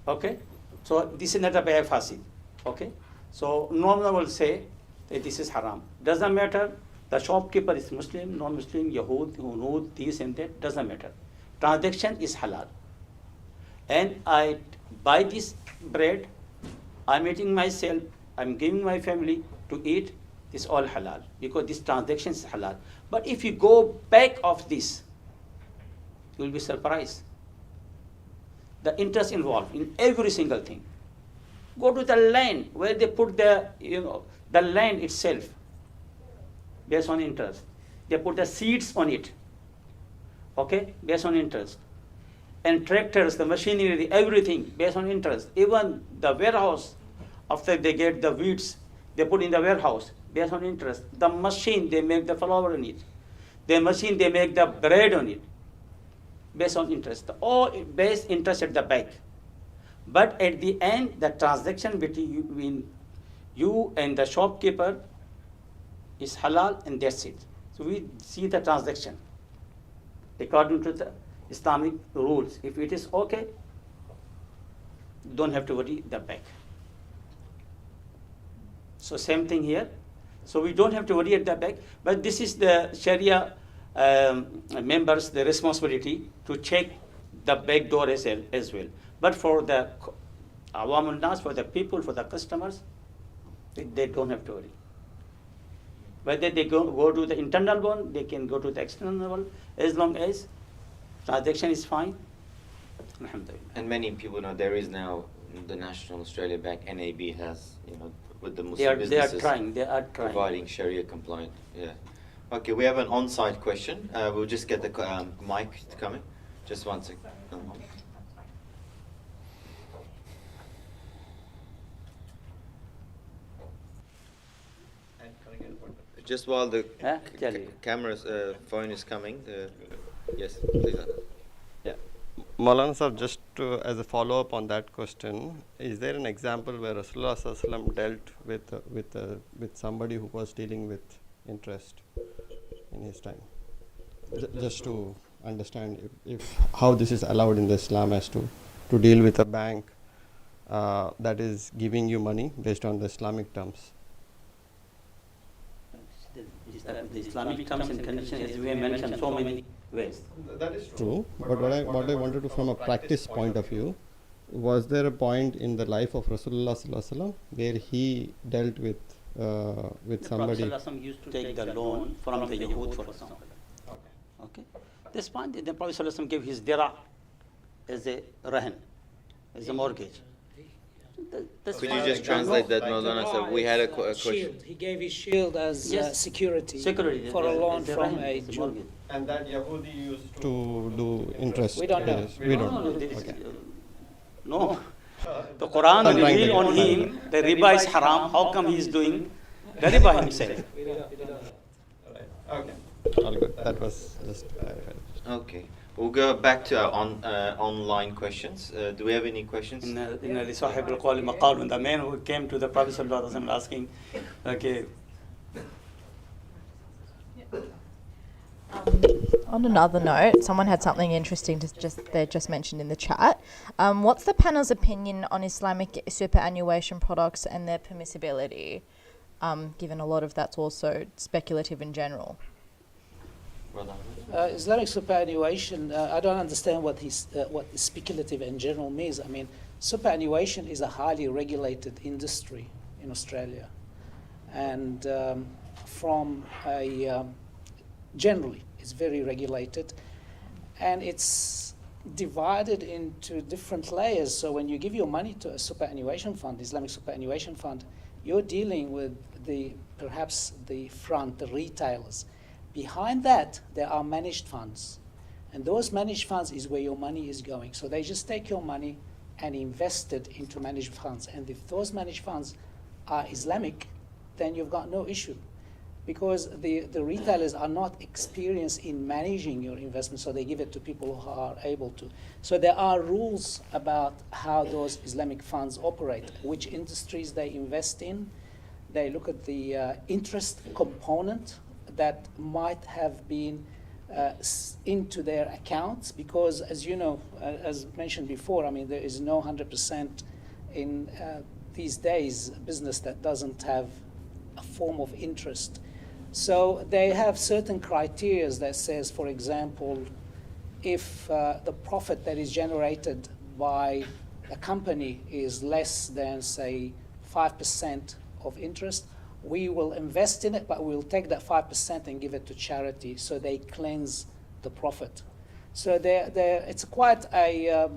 Okay? So this is not a bay fasid. Okay? So no one will say that this is haram. Doesn't matter. The shopkeeper is Muslim, non-Muslim, Yahud, Hunud, this and that, doesn't matter. Transaction is halal. And I buy this bread, I'm eating myself, I'm giving my family to eat, this all halal because this transaction is halal. But if you go back of this, you will be surprised. The interest involved in every single thing. Go to the land where they put the land itself based on interest. They put the seeds on it, okay, based on interest. And tractors, the machinery, everything based on interest. Even the warehouse, after they get the weeds, they put in the warehouse based on interest. The machine, they make the flour on it. The machine, they make the bread on it based on interest. All based interest at the back. But at the end, the transaction between you and the shopkeeper is halal, and that's it. So we see the transaction according to the Islamic rules. If it is okay, don't have to worry the back. So same thing here. So we don't have to worry at the back, but this is the Sharia members, the responsibility to check the back door as well. But for the awam nas, for the people, for the customers, they don't have to worry. Whether they go to the internal one, they can go to the external one, as long as transaction is fine. Alhamdulillah. And many people know there is now the National Australia Bank, NAB, has, with the Muslim businesses. They are trying. Providing Sharia compliant. Yeah. Okay, we have an on-site question. We'll just get the mic coming. Just one second. Just while the camera's phone is coming, Yes, please. Yeah. Maulana Sahib, just as a follow-up on that question, is there an example where Rasulullah Sallallahu Alaihi Wasallam dealt with somebody who was dealing with interest in his time? Just to understand if how this is allowed in the Islam as to deal with a bank that is giving you money based on the Islamic terms. The Islamic terms and conditions, as we have mentioned, so many ways. That is true. But what I wanted to, from a practice point of view, was there a point in the life of Rasulullah Sallallahu Alaihi Wasallam where he dealt with somebody? The Prophet used to take the loan from the Yahud, for example. Okay. This point, the Prophet gave his dira as a rahan, as a mortgage. Could you just translate that, Maulana? So we had a question. Shield. He gave his shield as Yes. security For a loan as from rahan, a as Jew. mortgage. And that Yahudi used to do interest. We don't know. We don't No, know. there is, Okay. no. The Quran I'm trying to revealed on get him the riba is haram. How come he is doing the riba himself? Okay. All good. That was just clarified. Okay. We'll go back to our online questions. Do we have any questions? In لصاحب القول مقال, the man who came to the Prophet ﷺ asking, okay, On another note, someone had something interesting they just mentioned in the chat. What's the panel's opinion on Islamic superannuation products and their permissibility, given a lot of that's also speculative in general? Islamic superannuation, I don't understand what speculative in general means. I mean, superannuation is a highly regulated industry in Australia. And generally, it's very regulated. And it's divided into different layers. So when you give your money to a superannuation fund, Islamic superannuation fund, you're dealing with perhaps the retailers. Behind that, there are managed funds. And those managed funds is where your money is going. So they just take your money and invest it into managed funds. And if those managed funds are Islamic, then you've got no issue. Because the retailers are not experienced in managing your investment, so they give it to people who are able to. So there are rules about how those Islamic funds operate, which industries they invest in. They look at the interest component that might have been into their accounts, because as you know, as mentioned before, I mean, there is no 100% in these days business that doesn't have a form of interest. So they have certain criteria that says, for example, if the profit that is generated by a company is less than, say, 5% of interest, we will invest in it, but we'll take that 5% and give it to charity, so they cleanse the profit. So it's quite a,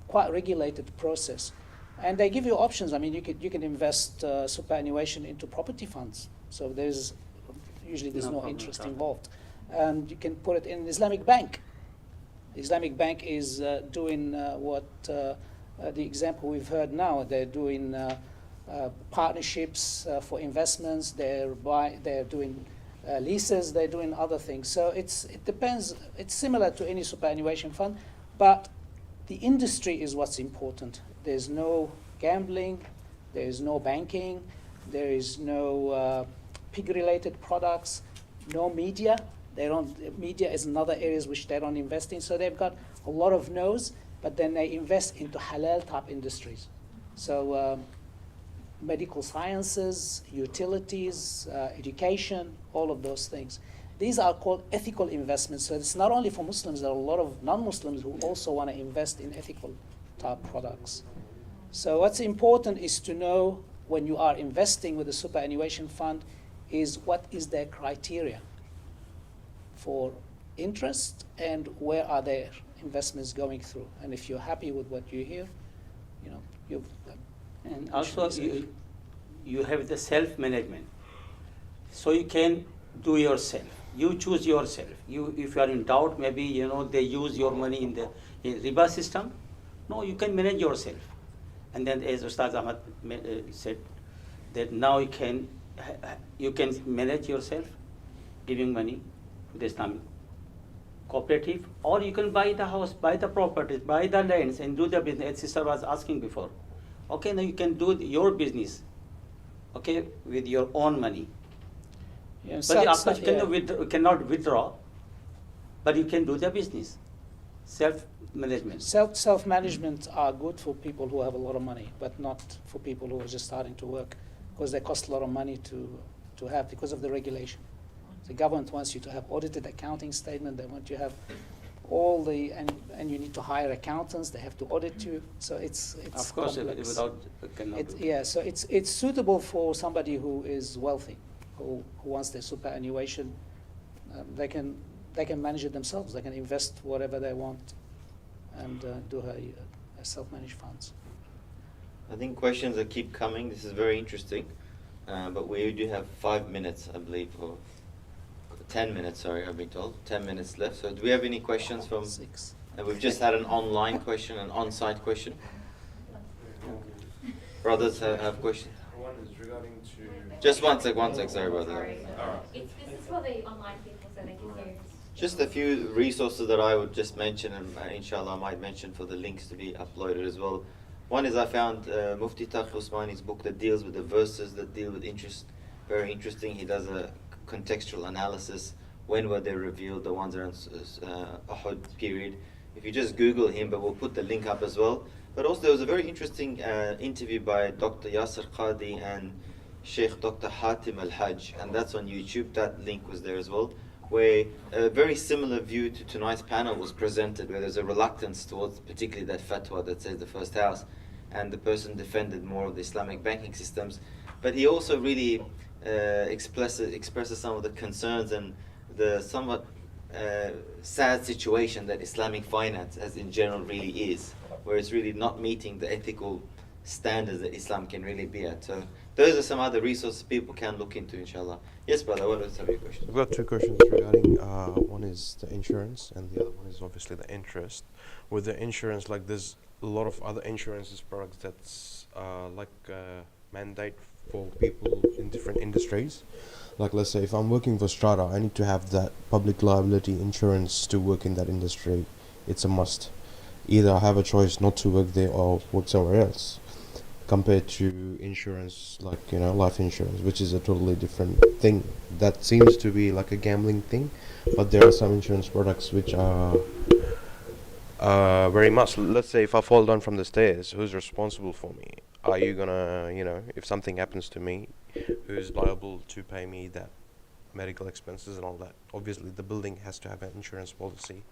quite regulated process. And they give you options. I mean, you can invest superannuation into property funds. So there's no interest involved. And you can put it in an Islamic bank. The Islamic bank is doing what the example we've heard now. They're doing partnerships for investments. They're doing leases. They're doing other things. So it depends. It's similar to any superannuation fund, but the industry is what's important. There's no gambling. There is no banking. There is no pig-related products. No media. Media is another area which they don't invest in. So they've got a lot of no's, but then they invest into halal type industries. So medical sciences, utilities, education, all of those things. These are called ethical investments. So it's not only for Muslims, there are a lot of non-Muslims who also want to invest in ethical type products. So what's important is to know when you are investing with a superannuation fund is what is their criteria for interest and where are their investments going through. And if you're happy with what you hear, you've. And also you have the self-management. So you can do yourself. You choose yourself. If you are in doubt, maybe they use your money in the riba system. No, you can manage yourself. And then, as Ustaz Ahmad said, that now you can manage yourself, giving money, with Islamic cooperative, or you can buy the house, buy the properties, buy the lands, and do the business. As sister was asking before. Okay, now you can do your business, okay, with your own money. Yeah, But of course, yeah. you cannot withdraw, but you can do the business, self-management. Self-management are good for people who have a lot of money, but not for people who are just starting to work, because they cost a lot of money to have because of the regulation. The government wants you to have audited accounting statement. They want you to have all the and you need to hire accountants. They have to audit you. So it's Of course, complex. without cannot do. Yeah, so it's suitable for somebody who is wealthy, who wants their superannuation. They can manage it themselves. They can invest whatever they want, and do a self-managed funds. I think questions that keep coming. This is very interesting, but we do have 5 minutes, I believe, or 10 minutes. Sorry, I've been told 10 minutes left. So, do we have any questions from? 6. We've just had an online question, an on-site question. Brothers have questions. One is regarding to... Just one sec, sorry, brother. Sorry. This is for the online people so they can hear. Just a few resources that I would just mention, and inshallah I might mention for the links to be uploaded as well. One is I found Mufti Taqi Usmani's book that deals with the verses that deal with interest. Very interesting. He does a contextual analysis. When were they revealed? The ones around Uhud period. If you just Google him, but we'll put the link up as well. But also there was a very interesting interview by Dr. Yasser Qadi and Sheikh Dr. Hatim Al-Hajj, and that's on YouTube. That link was there as well, where a very similar view to tonight's panel was presented, where there's a reluctance towards particularly that fatwa that says the first house, and the person defended more of the Islamic banking systems. But he also really expresses some of the concerns and the somewhat sad situation that Islamic finance as in general really is, where it's really not meeting the ethical standards that Islam can really be at. So those are some other resources people can look into, inshallah. Yes, brother, what are some of your questions? I've got two questions regarding, one is the insurance and the other one is obviously the interest. With the insurance, like there's a lot of other insurance products that's mandate for people in different industries. Like let's say if I'm working for Strata, I need to have that public liability insurance to work in that industry. It's a must. Either I have a choice not to work there or work somewhere else, compared to insurance like, you know, life insurance, which is a totally different thing. That seems to be like a gambling thing, but there are some insurance products which are very much. Let's say if I fall down from the stairs, who's responsible for me? Are you gonna, you know, if something happens to me, who's liable to pay me that medical expenses and all that? Obviously the building has to have an insurance policy.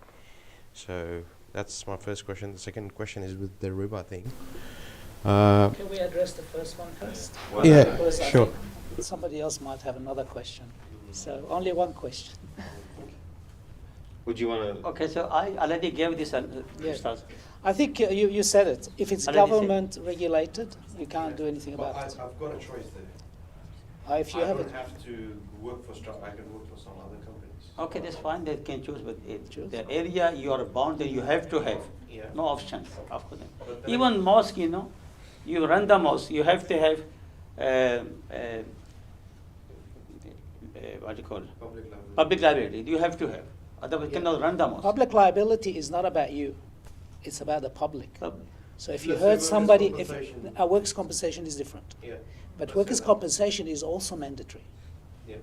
So that's my first question. The second question is with the riba thing. Can we address the first one first? Yeah, Because I sure. think somebody else might have another question. So only one question. Would you want to? Okay, so I already gave this. Yeah. Ustaz. I think you said it. If it's Already said. government regulated, you can't do anything about it. I've got a choice there. If you have it, have to work for Strata, I can work for some other companies. Okay, that's fine. They can choose, but Choose. the area you are bound, then you have to have. Yeah. No options after that. But then Even mosque, you know, you run the mosque, you have to have what do you call it? Public liability. Public liability. You have to have. Otherwise, you Yeah. cannot run the mosque. public liability is not about you. It's about the public. Public. So if you Let's say hurt workers' somebody, compensation. a workers' compensation is different. Yeah. But Let's workers' say that. compensation is also mandatory. Yeah.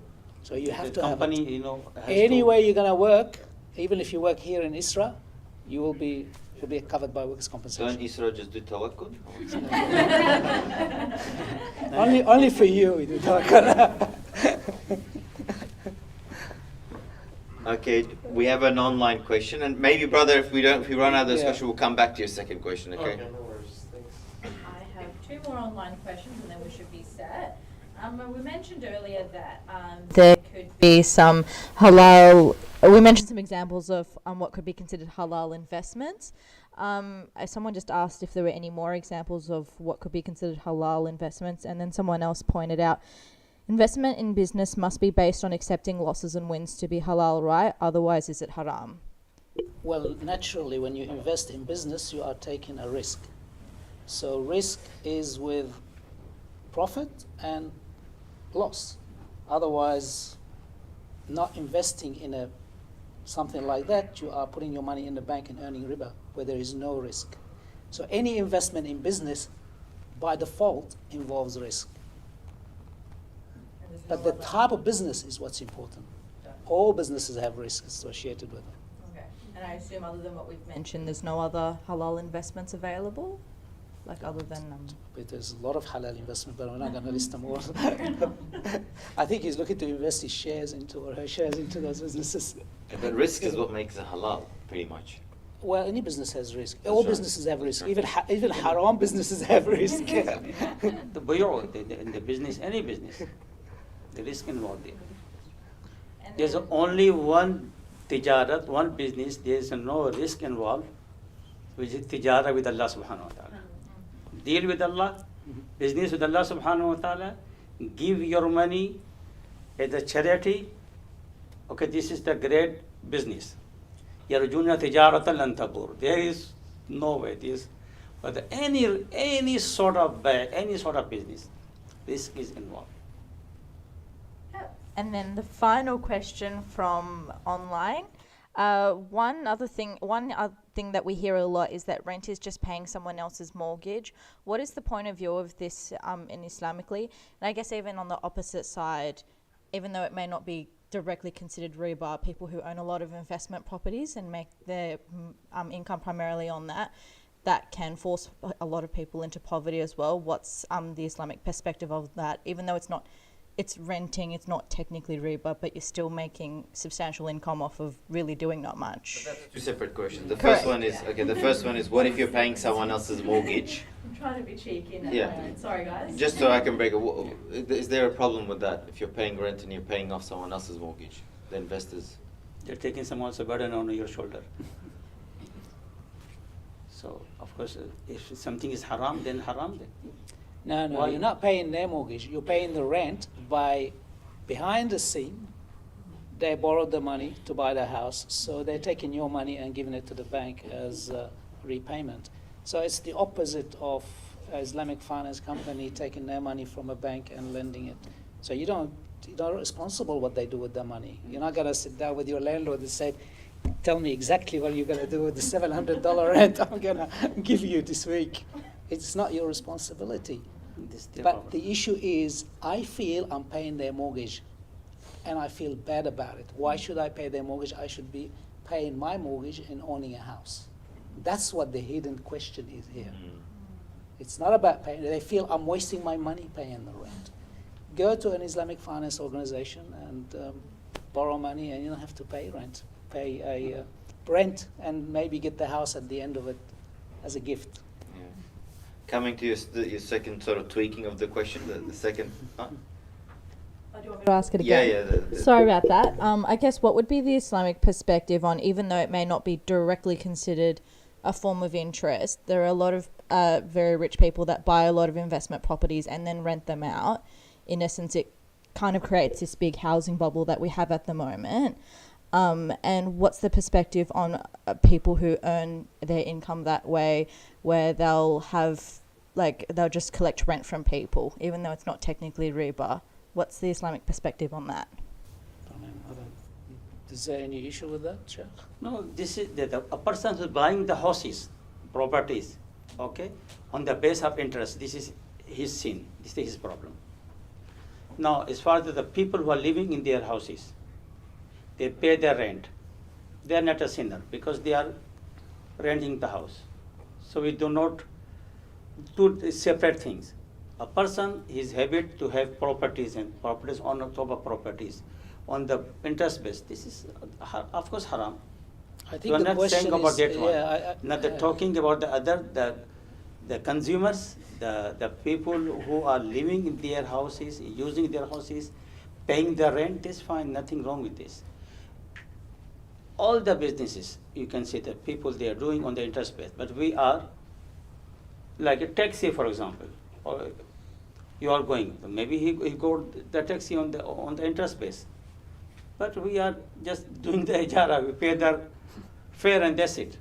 So you have The to have company, it. you know, has Anywhere to, you're going to work, even if you work here in Isra, you'll be covered by workers' Don't compensation. Isra just do tawakkul? Only for you we do tawakkul. Okay, we have an online question, and maybe, brother, if we run out of this Yeah. question, we'll come back to your second question. Okay. No worries. Thanks. I have two more online questions and then we should be set. We mentioned earlier that There could be some halal. We mentioned some examples of what could be considered halal investments. Someone just asked if there were any more examples of what could be considered halal investments, and then someone else pointed out investment in business must be based on accepting losses and wins to be halal, right? Otherwise, is it haram? Well, naturally, when you invest in business, you are taking a risk. So risk is with profit and loss. Otherwise, not investing in a something like that, you are putting your money in the bank and earning riba, where there is no risk. So any investment in business, by default, involves risk. And there's But no the other- type of business is what's important. All businesses have risk associated with them. Okay, and I assume other than what we've mentioned. Mentioned there's no other halal investments available, like other than But there's a lot of halal investment, but we're not going to list them all. I think he's looking to invest his shares into, or her shares into those businesses. But risk is what makes it halal, pretty much. Well, any business has risk. That's All right. businesses have That's risk. right. Even haram businesses have risk. The bureau, in the business, any business, the risk involved there. And There's then- only one tijarat, one business, there's no risk involved, which is tijara with Allah subhanahu wa ta'ala. Deal with Allah, business with Allah subhanahu wa ta'ala, give your money as a charity. Okay, this is the great business. Yarjuna tijaratan lan tabur. There is no way. This, but any sort of business, risk is involved. And then the final question from online. One other thing that we hear a lot is that rent is just paying someone else's mortgage. What is the point of view of this in Islamically? And I guess even on the opposite side, even though it may not be directly considered riba, people who own a lot of investment properties and make their income primarily on that can force a lot of people into poverty as well. What's the Islamic perspective of that? Even though it's renting, it's not technically riba, but you're still making substantial income off of really doing not much. But that's two separate questions. The Correct. first one is what if you're paying someone else's mortgage? I'm trying to be cheeky in that Yeah. moment. Sorry, guys. Just so I can break it, is there a problem with that? If you're paying rent and you're paying off someone else's mortgage, the investors? You're taking someone's burden on your shoulder. So, of course, if something is haram, then haram. Then. No, Why? you're not paying their mortgage. You're paying the rent by behind the scene. They borrowed the money to buy the house, so they're taking your money and giving it to the bank as repayment. So it's the opposite of Islamic finance company taking their money from a bank and lending it. So you're not responsible what they do with the money. You're not going to sit down with your landlord and say, tell me exactly what you're going to do with the $700 rent I'm going to give you this week. It's not your responsibility. This is the But problem. the issue is, I feel I'm paying their mortgage, and I feel bad about it. Why should I pay their mortgage? I should be paying my mortgage and owning a house. That's what the hidden question is here. It's not about paying. They feel I'm wasting my money paying the rent. Go to an Islamic finance organization and borrow money, and you don't have to pay rent. Pay a rent and maybe get the house at the end of it as a gift. Yeah. Coming to your second sort of tweaking of the question, the second. Huh? Oh, do you want me To ask it Yeah, again. yeah. Sorry about that. I guess what would be the Islamic perspective on, even though it may not be directly considered a form of interest, there are a lot of very rich people that buy a lot of investment properties and then rent them out. In essence, it kind of creates this big housing bubble that we have at the moment. And what's the perspective on people who earn their income that way, where they'll just collect rent from people, even though it's not technically riba? What's the Islamic perspective on that? Is there any issue with that, Sheikh? No, this is a person who's buying the houses, properties, okay, on the base of interest. This is his sin. This is his problem. Now, as far as the people who are living in their houses, they pay their rent. They are not a sinner because they are renting the house. So we do not do separate things. A person, his habit to have properties and properties on top of properties on the interest base. This is, of course, haram. I We think are the not question saying about is, that one. yeah, Not the talking about the other, the consumers, the people who are living in their houses, using their houses, paying the rent is fine, nothing wrong with this. All the businesses, you can say the people they are doing on the interest base, but we are, like a taxi, for example, or you are going, maybe he go the taxi on the interest base, but we are just doing the ijara, we pay the fare and that's it.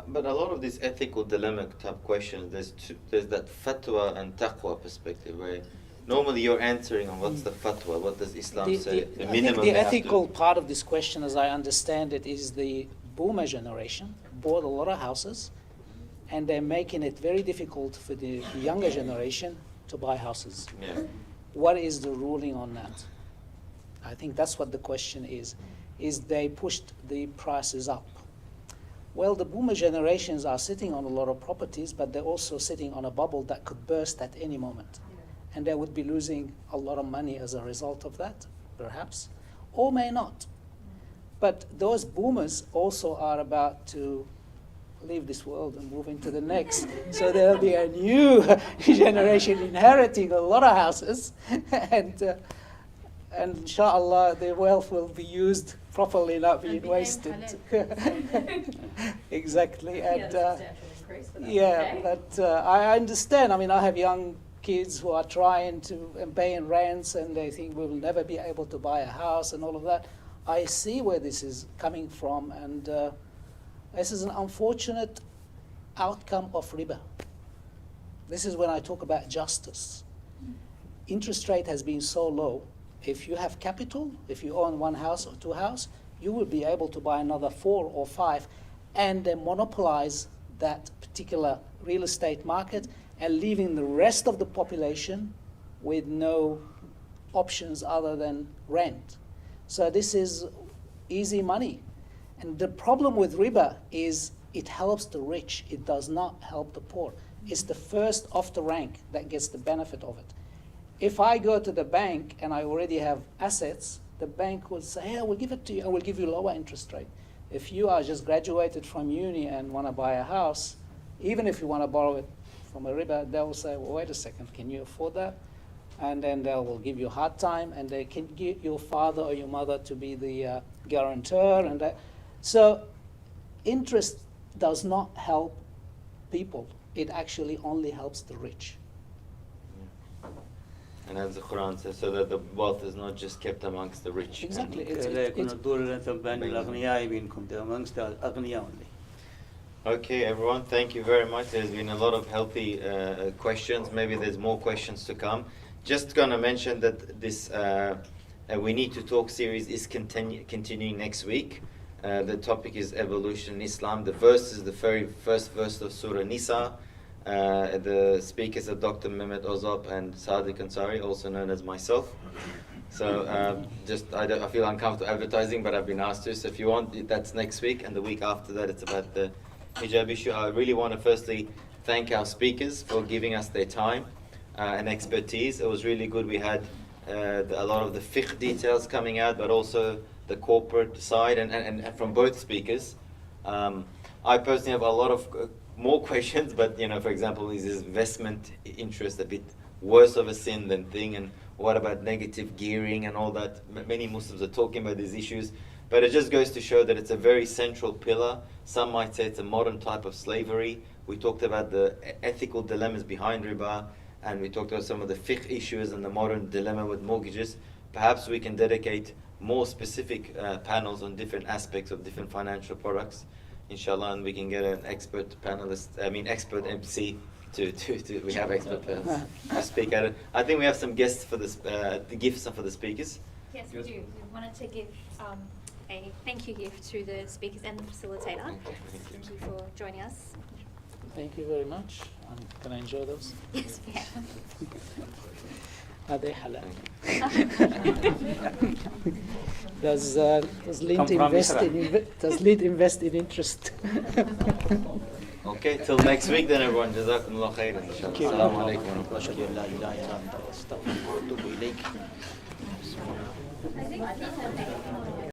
But a lot of these ethical dilemma type questions, there's that fatwa and taqwa perspective, where Normally you're answering on what's the fatwa, what does Islam say? The I minimum think they the have to- ethical part of this question, as I understand it, is the boomer generation bought a lot of houses, and they're making it very difficult for the younger generation to buy houses. Yeah. What is the ruling on that? I think that's what the question is they pushed the prices up. Well, the boomer generations are sitting on a lot of properties, but they're also sitting on a bubble that could burst at any moment. And they would be losing a lot of money as a result of that, perhaps, or may not. But those boomers also are about to leave this world and move into the next. So there'll be a new generation inheriting a lot of houses, and inshallah the wealth will be used properly, not being wasted. Exactly. And yeah, but I understand. I mean, I have young kids who are trying to and paying rents, and they think we will never be able to buy a house and all of that. I see where this is coming from, and this is an unfortunate outcome of riba. This is when I talk about justice. Interest rate has been so low. If you have capital, if you own one house or two houses, you will be able to buy another 4 or 5 and then monopolize that particular real estate market and leaving the rest of the population with no options other than rent. So this is easy money. And the problem with riba is it helps the rich. It does not help the poor. It's the first off the rank that gets the benefit of it. If I go to the bank and I already have assets, the bank will say, hey, we'll give it to you and we'll give you lower interest rate. If you are just graduated from uni and want to buy a house, even if you want to borrow it from a riba, they will say, well, wait a second, can you afford that? And then they will give you a hard time, and they can get your father or your mother to be the guarantor. And that. So interest does not help people. It actually only helps the rich. And as the Quran says, so that the wealth is not just kept amongst the rich. Exactly. لا يكون الدولة بين الأغنياء منكم. They're amongst the أغنياء only. Okay, everyone, thank you very much. There's been a lot of healthy questions. Maybe there's more questions to come. Just going to mention that this We Need to Talk series is continuing next week. The topic is evolution in Islam. The verse is the very first verse of Surah Nisa. The speakers are Dr. Mehmet Ozop and Sadiq Ansari, also known as myself. So I feel uncomfortable advertising, but I've been asked to. So if you want, that's next week, and the week after that it's about the hijab issue. I really want to firstly thank our speakers for giving us their time and expertise. It was really good. We had a lot of the fiqh details coming out, but also the corporate side, and from both speakers. I personally have a lot of more questions, but for example, is investment interest a bit worse of a sin than thing? And what about negative gearing and all that? Many Muslims are talking about these issues, but it just goes to show that it's a very central pillar. Some might say it's a modern type of slavery. We talked about the ethical dilemmas behind riba, and we talked about some of the fiqh issues and the modern dilemma with mortgages. Perhaps we can dedicate more specific panels on different aspects of different financial products, inshallah, and we can get an expert MC we have expert panels to speak at it. I think we have some guests for this, to give some for the speakers. Yes, we do. We wanted to give a thank you gift to the speakers and the facilitator. Thank you for joining us. Thank you very much. Can I enjoy those? Yes, we can. Are they halal? Does Lint invest in interest? Okay, till next week then, everyone. Jazakumullah khairan. Assalamu alaikum. وأشهد أن لا إله إلا أنت أستغفرك وأتوب إليك. I think